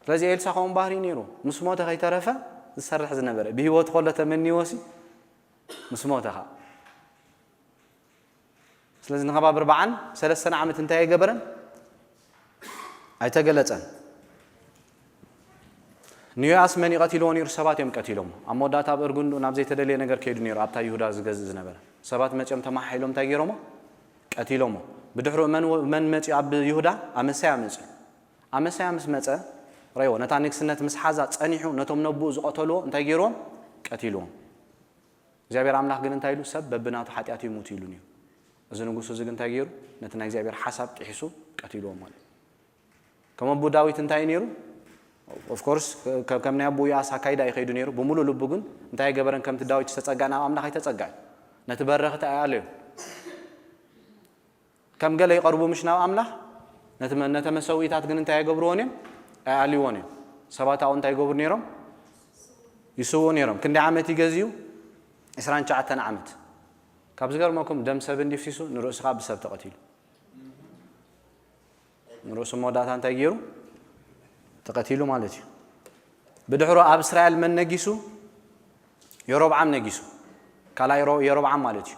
S1: ስለዚ ኤልሳ ኸም ባህሪ ነይሩ ምስ ሞተ ከይተረፈ ዝሰርሕ ዝነበረ ብህይወት ኮሎ ተመኒዎሲ ምስ ሞተኻ ስለዚ ንኸባብ 43 ዓመት እንታይ ይገበረን ኣይተገለጸን ንዮአስ መን ይቀትልዎ ነይሩ ሰባት እዮም ቀትሎም ኣብ መወዳእታ ኣብ እርጉንዱ ናብ ዘይተደለየ ነገር ከይዱ ነይሩ ኣብታ ይሁዳ ዝገዝእ ዝነበረ ሰባት መፅኦም ተማሓይሎም እንታይ ገይሮሞ ቀትሎሞ ብድሕሩ መን መፂ ኣብ ይሁዳ ኣመሳያ መፂ ኣመሳያ ምስ መፀ ረይዎ ነታ ንግስነት ምስ ሓዛ ፀኒሑ ነቶም ነብኡ ዝቀተልዎ እንታይ ገይሮም ቀትልዎም እግዚአብሔር ኣምላኽ ግን እንታይ ኢሉ ሰብ በብናቱ ሓጢአቱ ይሙት ኢሉ ነይሩ እዚ ንጉስ እዚ ግን እንታይ ገይሩ ነቲ ናይ እግዚአብሔር ሓሳብ ጥሒሱ ቀትልዎም ማለት ከም ኣቦ ዳዊት እንታይ ነይሩ of course ከም ናይ ኣቦ ያሳ ካይዳ ይኸይዱ ነይሩ ብሙሉእ ልቡ ግን እንታይ ገበረን ከምቲ ዳዊት ዝተጸጋና ኣምላኽ ይተጸጋዕ ነቲ በረኽቲ ኣያለዩ ከም ገለ ይቀርቡ ምሽ ናብ ኣምላኽ ነቲ መሰዊታት ግን እንታይ ይገብርዎን እዮም ኣያልይዎን እዮም ሰባት ኣው እንታይ ይገብሩ ነይሮም يسوون نيرهم كندي عامت يجزيو إسران شعتنا عامت كابز غير ماكم دم سبن ديفسيسو نرؤس خاب بسبب تقتيل نرؤس مودات أنت يجيرو تقتيلو مالتي بدحرو أب إسرائيل من نجيسو يروب عام نجيسو كلا يروب عام مالتي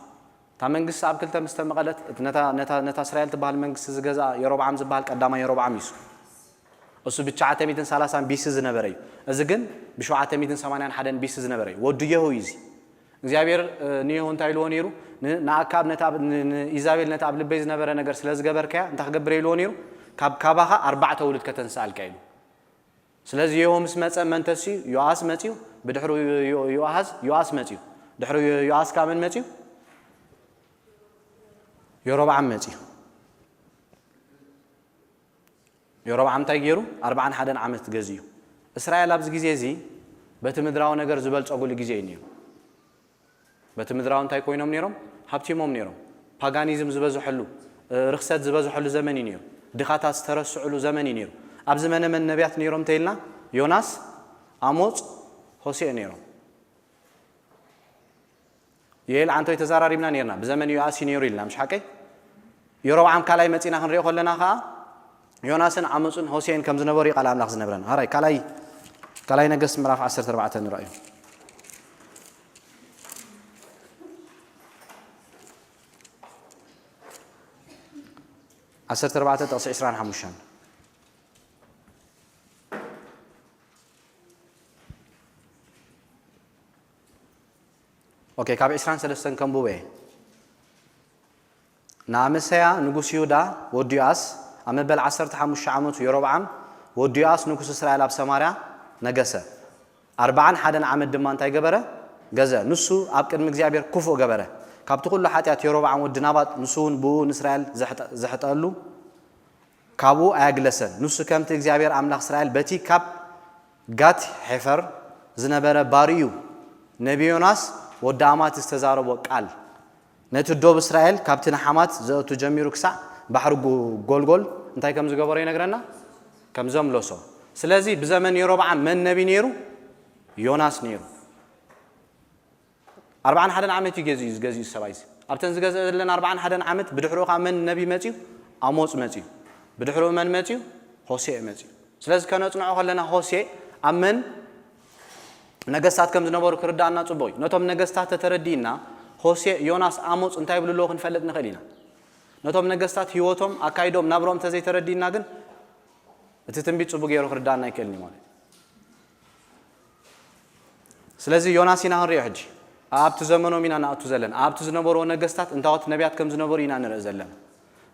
S1: تامن قص أب كلتا مستمقلت نتا إسرائيل تبهال من قص زجزا يروب عام زبهال قدام يروب عام يسو أصو بتشعة ميتين سلاسان بيسز نبري أزجن بشوعة ميتين سمانين حدن بيسز نبري ودو يهويزي إزابير نيهون تايلونيرو ناكاب نتاب إزابير نتاب لبيز نبرة نجار سلاز جبر كيا أنت خجبر يلونيرو كابها 4 ولد كتنسال كايلو سلاز يوم اسمه منتسي يواس متيو بدحرو يواس متيو دحرو يواس كامل متيو يروب عم متيو يروب عم تايجيرو 4 حدن عمت جزيو إسرائيل أبز جزيزي بتمدراو نجار زبالت أقول جزينيو بتمدراون تاي كوينهم نيرهم حبتيمهم نيرهم باغانيزم زبزو حلو رخصات زبزو حلو زمني نيرو دخاتات ترسعلو زمني نيرو اب زمن من نبيات نيرهم تيلنا يوناس آموز هوسيع نيرهم ييل عنتو يتزاراريبنا نيرنا بزمن يؤاسي نيرو لنا مش حكي يروب عام كالاي متينا خنريو خلنا خا يوناسن آموزن هوسيعن كم زنبوري قال املاخ زنبرن هاراي كالاي نقص مراف 14 نرايو عشرة 4 تقص 20 حموشان أوكي كاب 20 سلسلة كم بوه نامسيا نقص يودا ودياس أما بال 10 حموش عمود يروب عام ودياس نقص إسرائيل أب سمارة نجسة 4 حدا عمد دمان تاي جبره جزء نصو أب كد مجزيابير كفو جبره كاب تقول له حتى يروب عام ودنابات نسون بو إسرائيل زحت قالو كابو أجلسن نص كم تجزيابير أملاك إسرائيل بتي كاب جات حفر زنبرة باريو نبي يوناس ودامات استزاروا قال نتدوب إسرائيل كابتن حمات زوت جميرو كسع بحر جول انتي كم زجبرين نقرنا كم زم لوسو سلازي بزمن يروب عام من نبي نيرو يوناس نيرو 4 حدا عمت يجزي السبايس أبتن زجاز لنا 4 حدا عمت بدحروق من نبي ماتيو أموس ماتيو بدحرو من ماتيو هوسيع ماتيو سلازي كانوا يصنعوا خلنا هوسيع أمن نجستات كم زنبورو كردانا صبوي نتوم نجستات تردينا هوسيع يوناس أموس انتي بلو لوخن فلت نخلينا نتوم نجستات هيوتهم أكايدوم نبروم تزي تردينا جن تتنبيت صبو غيرو كردانا يكلني مالي سلازي يوناس ينهار يحجي أبت زمنو مينا نأتو زلنا أبت زنبورو نجستات انتوات نبيات كم زنبورو ينا نرزلنا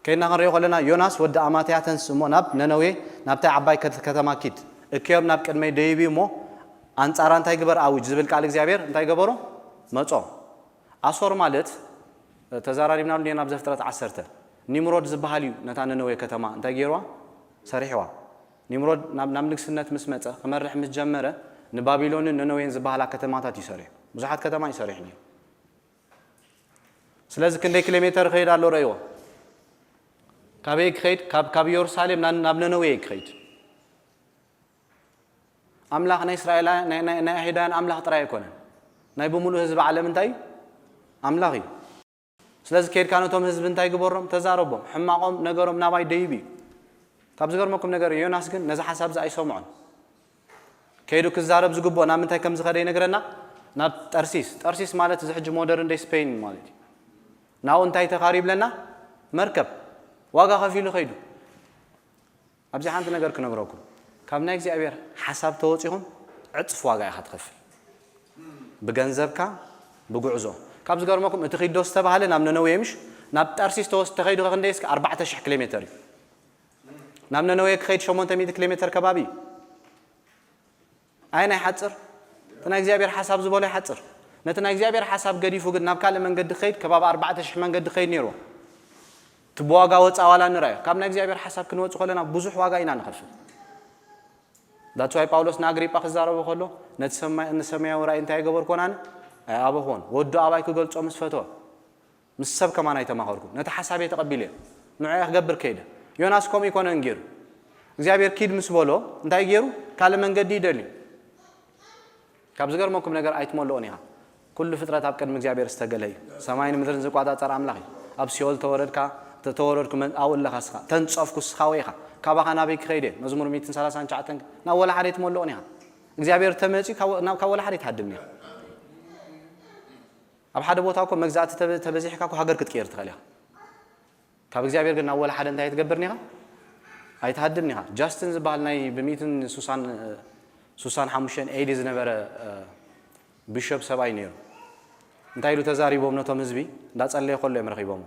S1: كينا غنريو قلنا يوناس ود أماتياتن سمو ناب ننوي نابتا عباي كتما كيد اكيوب ناب كدمي ديبي مو أنصار أنتي جبر أوج زبل كالك زيابير أنتي جبرو ماتو أصور مالت تزاراري بناول لينا بزفترة 10 نيمرود زبهاليو نتا ننوي كتما أنتي جيروا صريحوا نيمرود نملك سنة مسمته خمرح متجمرة نبابيلون ننوين زبهالا كتماتات يسرح بزحات كتما يسرحني سلازي كندي كيلومتر خير على رأيوه كابيك خيد كاب يورسالم نابنا ويك خيد أملاك إسرائيل نهيدان أملاك تراي كونه نايبو ملو حزب عالم انتاي أملاكي سلاز كير كانوا توم حزب انتاي جبرهم تزاربهم حماقهم نجارهم ناباي ديبي كابز جار ماكم نجار يوناس كن نزح حساب زي سمعون كيدو كزارب زجبوا نام انتاي كم زخري نجارنا ناب ترسيس مالت زحج مودرن دي سبين مالتي ناو انتاي تقارب لنا مركب واقع خفيلو خيدو أبزي حانت نجار كنجراكم كم نيجي أبير حساب توصيهم عطف واقع أخذ خفيل بجنزبك بجوزه كابز جار ماكم تخيد دوست بحاله نامنا نويمش نبت أرسيس توست تخيدو خنديسك 14 كيلومتر نامنا نويك خيد شو 800 كيلومتر كبابي أين حتصر تناجي أبير حساب زبالة حتصر نتناجي أبير حساب قدي فوق نبكال من قد خيد كباب 14 من قد خيد نيرو تبواقع وتصاولا نراي كم نجزي أبير حساب كنوت خلنا بزح واقع إنا نخفف ده شوي باولوس ناقري بخزاره بخلو نسمع وراي انتهى قبر كونان أبو هون ودو أبايك قلت أمس فتوى مسب كمان يتماهركم نتحسب يتقبله نوعي أخبر كيده يوناس كم يكون انجير جزي أبير كيد مسبولو انتهى يجيرو كلام من قدي دلي كابز غيرمكم نجار أيتملؤنيها كل فترة أبكر مجابير استجلي سماين مدرن زقادة ترى عملاقي أبسيول تورد من أول لخسخة تنصف كسخاويها كابا أنا بيك خيره مزمور 130 شعتن ناول حريت ملؤنيها مجابير تمشي كاول حريت هدمني أب حدا بوتاكم مجزات تبزيح كاكو حجر كتير تخليها كاب مجابير قلنا أول حدا انتهي تجبرنيها هاي تهدمنيها جاستن زبالناي بميتن سوسان حمشين ايديز نبره بيشوب سباي نير انتاي لو تزاريبوم نو تمزبي داصلي خول يمرخيبوم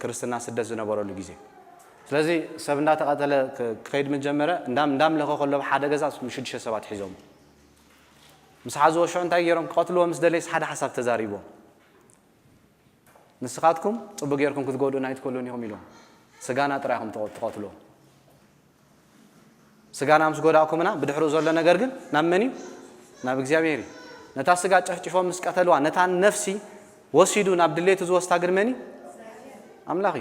S1: ክርስትና ስደት ዝነበረሉ ጊዜ ስለዚህ ሰብ እንዳተቃተለ ከይድ መጀመረ እንዳም ለኸ خሎ ሓደ ገዛ ምሽድሸ ሰባት ሒዞም مسحازو شو انتاي يرون قتلوا مسدليس حدا حساب تزاريبو نسخاتكم طب غيركم كتغودو نايت كولون يوم يلو سغانا طرايهم تقتلوا سغانا امس غوداكمنا بدحرو زله ነገር ግን ናመኒ ናብ እግዚአብሔር ነታ ስጋ ጨፍጭፎ መስቀተልዋ ነታ ነፍሲ ወሲዱ ናብ ድሌት ዝወስታ ግርመኒ አምላኺ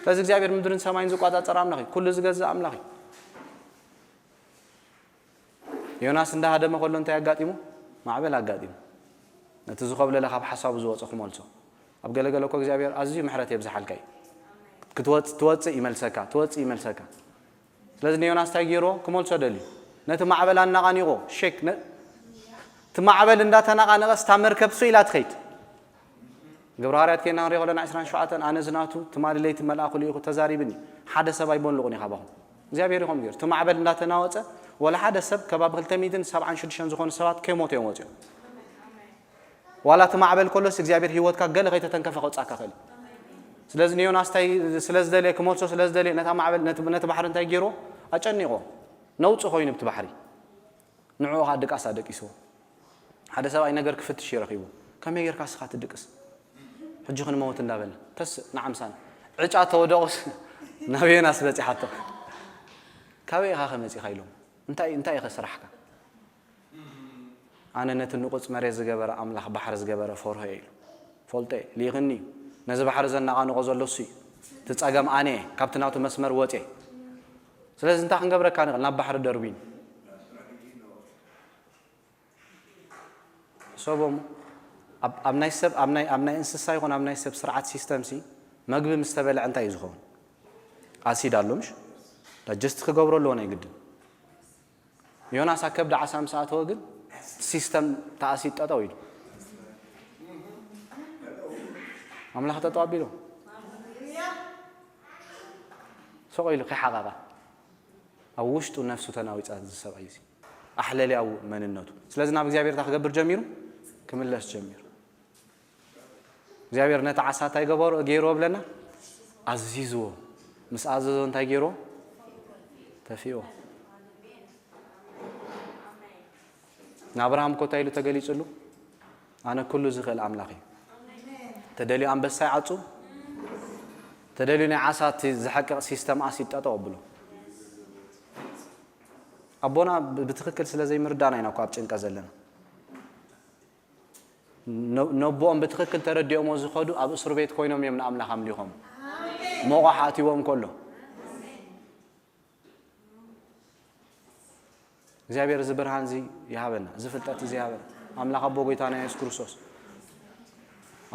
S1: ስለዚህ እግዚአብሔር ምድርን ሰማይን ዝቋጣጠር አምላኺ ኩሉ ዝገዛ አምላኺ ዮናስ እንደ ሀደመ ኮሎ እንታይ ያጋጥሙ ማዕበል አጋጥሙ ነቲ ዝኸብለ ለኻብ ሐሳቡ ዝወጽኹ መልሶ ኣብ ገለገለኮ እግዚአብሔር ኣዝዩ ምሕረት የብዛሓልካይ ክትወጽእ ይመልሰካ ስለዚህ ዮናስ ታይጌሮ ክመልሶ ደሊ ነቲ ማዕበል አናቃኒቆ ሼክ ቲ ማዕበል እንዳተናቃነቀስ ታመርከብ ኢላ ትኸይት ግብረ ሐዋርያት ከና ንሪኦ ለና 27 ኣነ ዝናቱ ትማልለይቲ መልአኹ ልኢኹ ተዛሪብኒ ሓደ ሰብኣይ ቦንልቑኒ ኻባኹ እግዚአብሔር ይኹም ገይሩ ቲ ማዕበል እንዳተናወፀ ولا حدا سب كباب 276 زخون سبات كيموت يموتوا ولا تمعبل كلس እግዚአብሔር ህይወት ካገለ ከይተ ተንከፈ ኸጻካ ኸል ስለዚህ ዮናስ ታይ ስለዚህ ደለ ከሞልሶ ስለዚህ ደለ ነታ ማዕበል ነት ባህር እንታይ ገይሮ አጨኒቆ ነውጽ ሆይን ብት ባህሪ ንዑ ሀድቅ አሳደቂሶ ሓደ ሰብኣይ ነገር ክፍትሽ ይረኺቡ ከመይ ጌርካ ስኻት ድቅስ ሕጂ ክንመውት እንዳበለ ተስ ንዓምሳን ዕጫ ተወደቆስ ናብ ዮናስ በፂሓቶ ካበይ ኻ ከመፂ ኸይሎም እንታይ ይኸስራሕካ ኣነ ነቲ ንቁጽ መሬት ዝገበረ ኣምላኽ ባሕር ዝገበረ ፈርሆ ኢሉ ፈልጠ ሊኽኒ ነዚ ባሕር ዘናቓንቆ ዘሎሲ ትጸገም ኣነ ካብቲ ናቱ መስመር ወፄ ስለዚህ እንታይ ክንገብረካ ንኽእል ናብ ባሕሪ ደርቢን ሰቦም ኣብ ናይ እንስሳ ይኹን ኣብ ናይ ሰብ ስርዓት ሲስተምሲ መግቢ ምስ ተበልዐ እንታይ እዩ ዝኸውን ኣሲድ ኣሎ ምሽ ዳጀስት ክገብሮ ኣለዎ ናይ ግድን ዮናስ አከብዳ ዓሳም ሰዓት ወግን ሲስተም ታሲጥ ጠጣው ይሉ አምላኽ ጠጣው ቢሉ ሰቆይሉ ከሐቃቃ አውሽጡ ነፍሱ ተናዊጻ ዝሰባይ ሲ አሕለሊ አው መንነቱ ስለዚህ ናብ እግዚአብሔር ታከገብር ጀሚሩ ክምለስ ጀሚሩ እግዚአብሔር ነታ ዓሳታ ይገበሮ ገይሮ ብለና አዚዝዎ ምስ አዘዞ እንታይ ገይሮ ተፊኦ ናብርሃም ኮታይሉ ተገሊጽሉ ኣነ ኩሉ ዝኽእል ኣምላኽ ተደልዩ አንበሳ ይዓጹ ተደልዩ ናይ ዓሳት ዝሐቅቕ ሲስተም ኣሲድ ጠጠው ብሎ ኣቦና ብትኽክል ስለዘይ ምርዳና ኢና እኮ ኣብ ጭንቀ ዘለና ነቦኦም ብትኽክል ተረዲኦሞ ዝኸዱ ኣብ እስር ቤት ኮይኖም እዮም ንኣምላኽ ኣምሊኾም ሞቆሕ ኣትይዎም ከሎ እግዚአብሔር ዝብርሃን ዚ ይሃበና ዝፍልጠት ዚ ይሃበና አምላኽ አቦ ጌታና ኢየሱስ ክርስቶስ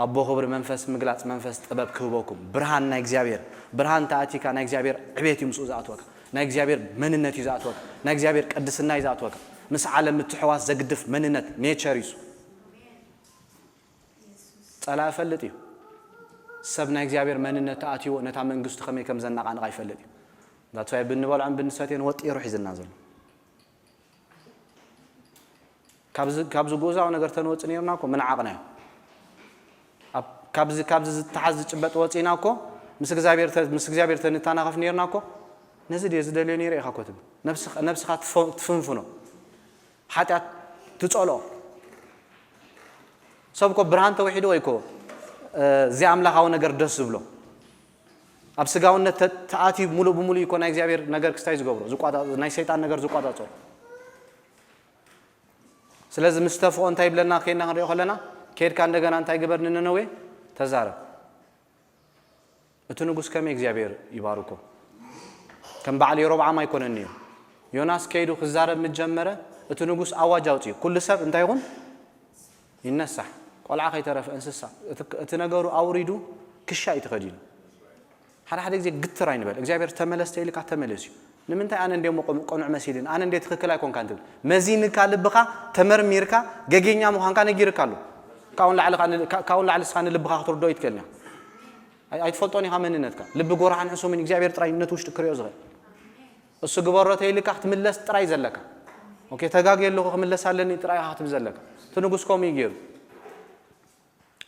S1: አቦ ክብር መንፈስ ምግላጽ መንፈስ ጥበብ ክህቦኩም ብርሃን ናይ እግዚአብሔር ብርሃን ታአቲካ ናይ እግዚአብሔር ዕቤት ይምጽኡ ዛአትወካ ናይ እግዚአብሔር መንነት ይዛአትወካ ናይ እግዚአብሔር ቅድስና ይዛአትወካ ምስ ዓለም ምትሕዋስ ዘግድፍ መንነት ኔቸር ይሱ ጸላ ፈልጥ እዩ ሰብ ናይ እግዚአብሔር መንነት ታአቲዮ ነታ መንግስቱ ከመይ ከም ዘናቃንቃ ይፈልጥ እዩ ዳትዋይ ብንበልዖም ብንሰቴን ወጢሩ ሒዝና ዘሎ ካብዝ ጎዛው ነገር ተንወጽ ነርናኮ ምን ዓቅናዮ ካብዝ ተሓዝ ጭበጥ ወጪናኮ ምስ እግዚአብሔር ተንታናኸፍ ነርናኮ ነዚ ዝደልዮ ነይረ ኢኻ ኮትብ ነፍስኻ ትፍንፍኖ ሓጢአት ትጸሎ ሰብኮ ብርሃን ተውሒዶ ወይኮ እዚ ኣምላኻዊ ነገር ደስ ዝብሎ ኣብ ስጋውነት ተኣቲ ሙሉእ ብሙሉእ ይኮ ናይ እግዚአብሔር ነገር ክስታይ ዝገብሮ ዝቋጣ ናይ ሰይጣን ነገር ዝቋጣጾ ስለዚህ ምስተፈኦ እንታይ ብለና ከይና ንሪኦ ከለና ከይድካ እንደገና እንታይ ግበር ንነነዌ ተዛረብ እቲ ንጉስ ከመይ እግዚአብሔር ይባርኮ ከም በዓል የሮብዓም ኣይኮነን እዩ ዮናስ ከይዱ ክዛረብ ምጀመረ ንጉስ ኣዋጅ ኣውፅዩ ኩሉ ሰብ እንታይ ይኹን ይነሳሕ ቆልዓ ከይተረፈ እንስሳ እቲ ነገሩ ኣውሪዱ ክሻ ይተኸዲኑ ሓደ ግዜ ግትራ ይንበል እግዚአብሔር ተመለስ ተይልካ ተመለስ እዩ ንምንታይ ኣነ እንደሞ ቆኑዕ መሲልን ኣነ እንዴት ትክክል ኣይኮንካ እንት መዚንካ ልብኻ ተመርሚርካ ገገኛ ምዃንካ ነጊርካ ኣሎ ካውን ላዕሊ ስኻ ንልብኻ ክትርዶ ይትከልና ኣይትፈልጦን ኢኻ መንነትካ ልቢ ጎርሓን ሕሱምን እግዚአብሔር ጥራይ ነቱ ውሽጢ ክሪኦ ዝኽእል እሱ ግበሮ ተይልካ ክትምለስ ጥራይ ዘለካ ኦኬ ተጋግየለኹ ክምለስ ኣለኒ ጥራይ ክትብ ዘለካ ትንጉስ ኮም ይገይሩ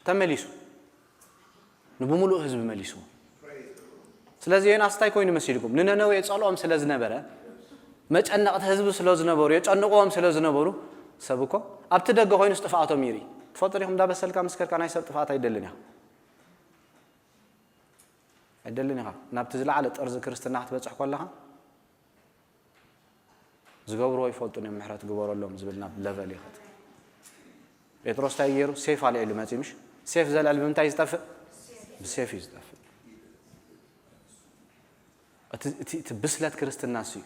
S1: ተመሊሱ ንብሙሉእ ህዝቢ መሊሱ ስለዚህ ዮናስ እንታይ ኮይኑ መሲልኩም ንነነዌ ጸልኦም ስለ ዝነበረ መጨነቕቲ ህዝቢ ስለ ዝነበሩ የጨንቆም ስለ ዝነበሩ ሰብኮ ኣብቲ ደገ ኮይኑ ጥፋኣቶም ይሪ ትፈጥሪኹም ዳበሰልካ መስከርካ ናይ ሰብ ጥፋኣት ኣይደልን ኢኻ ናብቲ ዝለዓለ ጠርዚ ክርስትና ክትበፅሕ ከለኻ ዝገብርዎ ይፈልጡን እዮም ምሕረት ግበረሎም ዝብል ናብ ለቨል ይኸት ጴጥሮስ እንታይ ገይሩ ሴፍ ኣልዒሉ መፂ ምሽ ሴፍ ዘለዓል ብምንታይ ዝጠፍእ ብሴፍ እዩ ዝጠፍእ እቲ ብስለት ክርስትና እዩ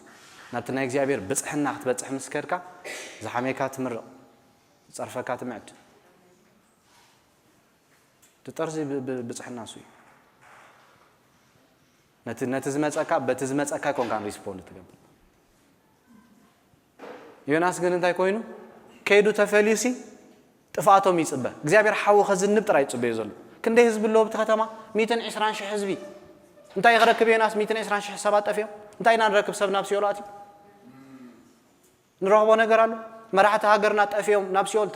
S1: ናብቲ ናይ እግዚአብሔር ብፅሕና ክትበፅሕ መስከርካ ዝሓሜካ ትምርቕ ዝፀርፈካ ትምዕድ ትጠርዚ ብፅሕና እዩ ነቲ ዝመፀካ በቲ ዝመፀካ ኮንካን ሪስፖንድ ትገብር ዮናስ ግን እንታይ ኮይኑ ከይዱ ተፈሊሲ ጥፋኣቶም ይጽበ እግዚአብሔር ሓው ከዝንብ ጥራይ ይጽበ ዘሎ ክንደይ ህዝቢ ኣሎ ብቲ ከተማ 120,000 ህዝቢ እንታይ ይረክብ ዮናስ 120,000 ሰባት ጠፍዮም እንታይ ኢና ንረክብ ሰብ ናብ ሲኦል ኣትዩ ንረኽቦ ነገር ኣሎ መራሕቲ ሃገርና ጠፍዮም ናብ ሲኦል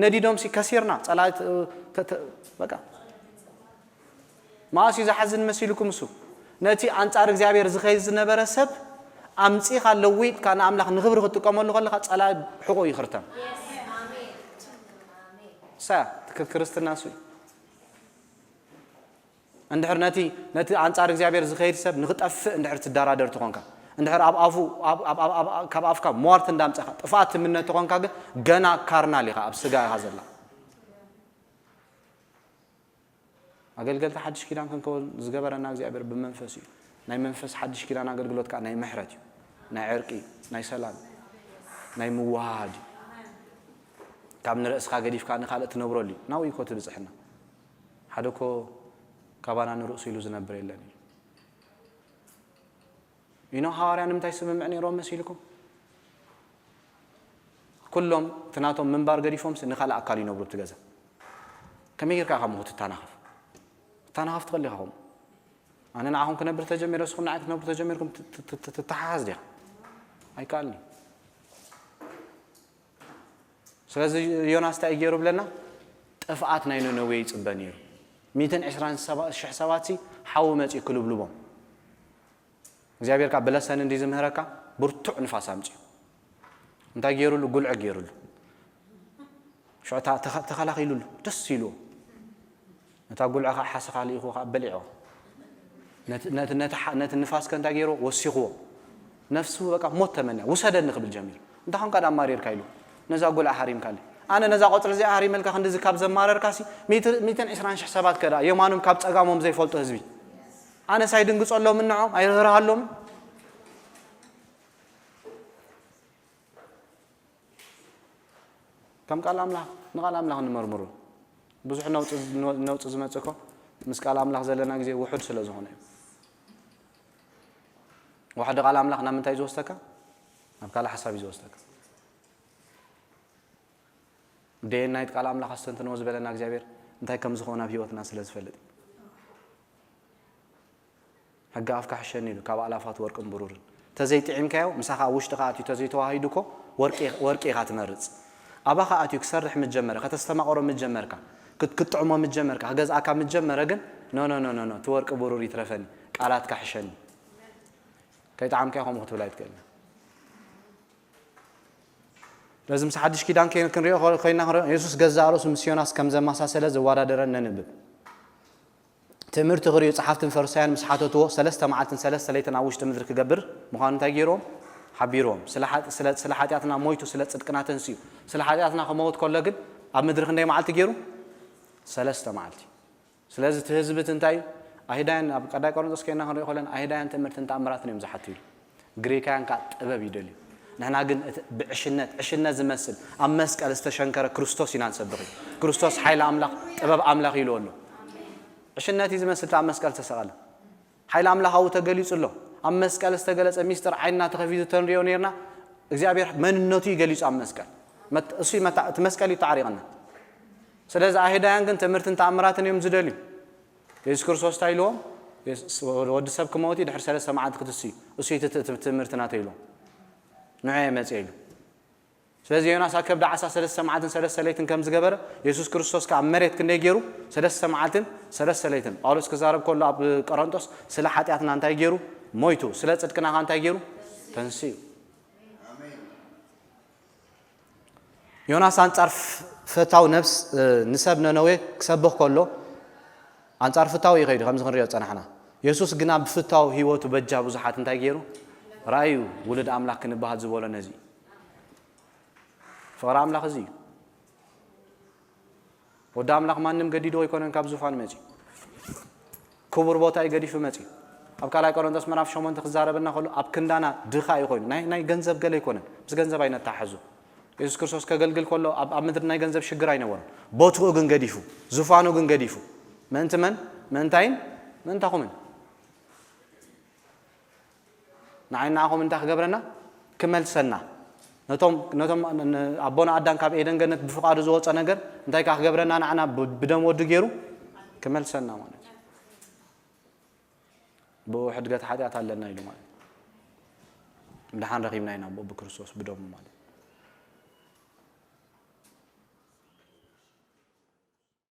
S1: ነዲዶም ከሲርና ጸላእት በቃ ማእሲ ዝሓዝን መሲልኩም እሱ ነቲ አንጻር እግዚአብሔር ዝኸይ ዝነበረ ሰብ ኣምፂኻ ለዊት ካና ኣምላኽ ንኽብሪ ክትጥቀመሉ ከለኻ ጸላእ ሕቆ ይኽርተም ክርስትና እሱ እንድሕር ነቲ አንጻር እግዚአብሔር ዝኸይድ ሰብ ንኽጠፍእ እንድሕር ትዳራደር ትኾንካ እንድሕር ካብ ኣፍካ ሟርት እንዳምፀኻ ጥፋት ትምነት ትኾንካ ግን ገና ካርናል ኢኻ ኣብ ስጋ ኢኻ ዘላ ኣገልገልቲ ሓድሽ ኪዳን ክንከውን ዝገበረና እግዚአብሔር ብመንፈስ እዩ ናይ መንፈስ ሓድሽ ኪዳን ኣገልግሎት ከዓ ናይ ምሕረት እዩ ናይ ዕርቂ ናይ ሰላም ናይ ምዋሃድ ካብ ንርእስኻ ገዲፍካ ንኻልእ ትነብረሉ እዩ ናው ኢኮ ትብፅሕና ሓደ ኮ ካባና ንርእሱ ኢሉ ዝነብር የለን እዩ ኢኖ ሃዋርያ ንምንታይ ስምምዕ ነይሮም መሲልኩም ኩሎም ትናቶም ምንባር ገዲፎምስ ንኻልእ ኣካል ይነብሩ ትገዛ ከመይ ጌርካ ኢኻ ምኹ تناخف تخلي خام أنا نعهم كنا برتجمع رسخنا نعك كنا برتجمعكم تتحاز ده أي كالني سلازي يوناس تأجيروا بلنا تفعتنا إنه نويت بنير 220 شحسواتي حاومت يكلوا بلوبهم زيابير كابلا سنة ديزم هركا برتع نفاس أمشي أنت أجيروا له قل أجيروا له شو تخلق يلول تسيلو نتقول أخا حاسق عليه أخو بلعه نت النفاس كان تجيره وسيخوه نفسه بقى متمنى وسدد نقبل الجميل أنت هم قاعد أمارير كايلو نزا أقول أحريم كالي أنا نزا قطر زي أحريم ملك خندز كاب زمارر كاسي 220 حسابات كذا يومانهم كاب تقامهم زي فولت هزبي أنا سايدن قص الله من نعم أيرها لهم كم قال أملا نقال أملا هنمرمرو بزح نوت زمتكو مسكال أملاخ زلنا جزء وحد سلزه هنا واحد قال أملاخ نام انتي زوجتك نبقى حسابي زوجتك دين نايت قال أملاخ استنت نوز بلنا جزير انتي كم زخونا في وقت ناس لز فلد حق أفك حشني له كاب علافات ورق برور تزيت عمكاو مسخا وش تقاتي تزيت واحدكو ورق إخات مرز أباخا أتيك سرح متجمر كتستمع قرب متجمر كا كنت عمام متجمر كا جز أكا متجمر أجن نو تورك بروري ترفني قالات كحشني كي تعم كي هم مختلفات كلنا لازم سحدش كيدان كن ريو خلينا يسوس جزاروس مسيوناس كم زمان ساسلة زوارا درنا ننبب تمر تغري صحافة فرسان مسحاته تو سلسة معاتن سلسة ليتنا وش تمدرك جبر مخان تجيرهم حبيرهم سلاحاتنا مويتو سلسة كناتن سيو سلاحاتنا خموت كل جد أمدرك ندي معلت جيرو سلسة معلتي سلسة تهزبت انتاي أهدان أبقى دا كورنتوس كنا هنري خلنا أهدان تمرت انت أمراتني مزحتيل غريكان كات أبى بيدلي نحن جن بعشنة زمسل أمسك على استشنكر كريستوس ينان صدقي كريستوس حيل أملاق أباب أملاق يلونه عشنة زمسل تأمسك على تسأله حيل أملاق هو تجلس له أمسك على استجلس أميستر عيننا تخفيذ تنريونيرنا إزابير من النوتي جلس أمسك ما أصي ما تمسك لي تعريقنا سلذا أهدا ينقن تمرت تعمرات يوم زدلي يس كريستوس تايلهم يس ود سب كموتي دحر سلسة سماعات قدسي أصي تمرتنا تايلهم نعم مزيل سلذا يوناس أكبر عسى سلسة سماعات سلسة ليتن كم زجبر يسوع كريستوس كعمرت كنا يجرو سلسة سماعات سلسة ليتن أولس كزارب كل أب كارنتوس سلاحات يعطنا أنت يجرو مويتو سلسة كنا أنت يجرو تنسي يوناس أنت عارف فتاو نفس نسبنا نوي كسبه كله أنت عارف فتاو يغير خمس غريات أنا حنا يسوع جناب فتاو هو تبجع بزحات أنت يجرو رأيو ولد أملاك نبهات زبالة نزي فقر أملاك زي ودا أملاك ما نم جديد هو يكون كابزوفان مزي كبر بوتا يجدي في مزي أب كلا يكون داس مناف شو من تخزاره بنا خلو أب كندانا دخا يكون ناي جنزب قال يكون بس جنزب أين التحزو يسوع كريستوس كقلقل كله أب مدر ناي جنزب شجرين ورا بوتو جن جديفو زوفانو جن جديفو من تاين من تاخمن نعين ناخم من تاخ قبرنا كمل سنة نتوم أبونا أدان كاب إيدن جنت بفقار زوج أنا جر نتاي كاخ قبرنا أنا بدم ود جيرو كمل سنة وانا بو حد قت حد يعتال لنا يلوم مدحان رقيبنا هنا بكريستوس بدم مالي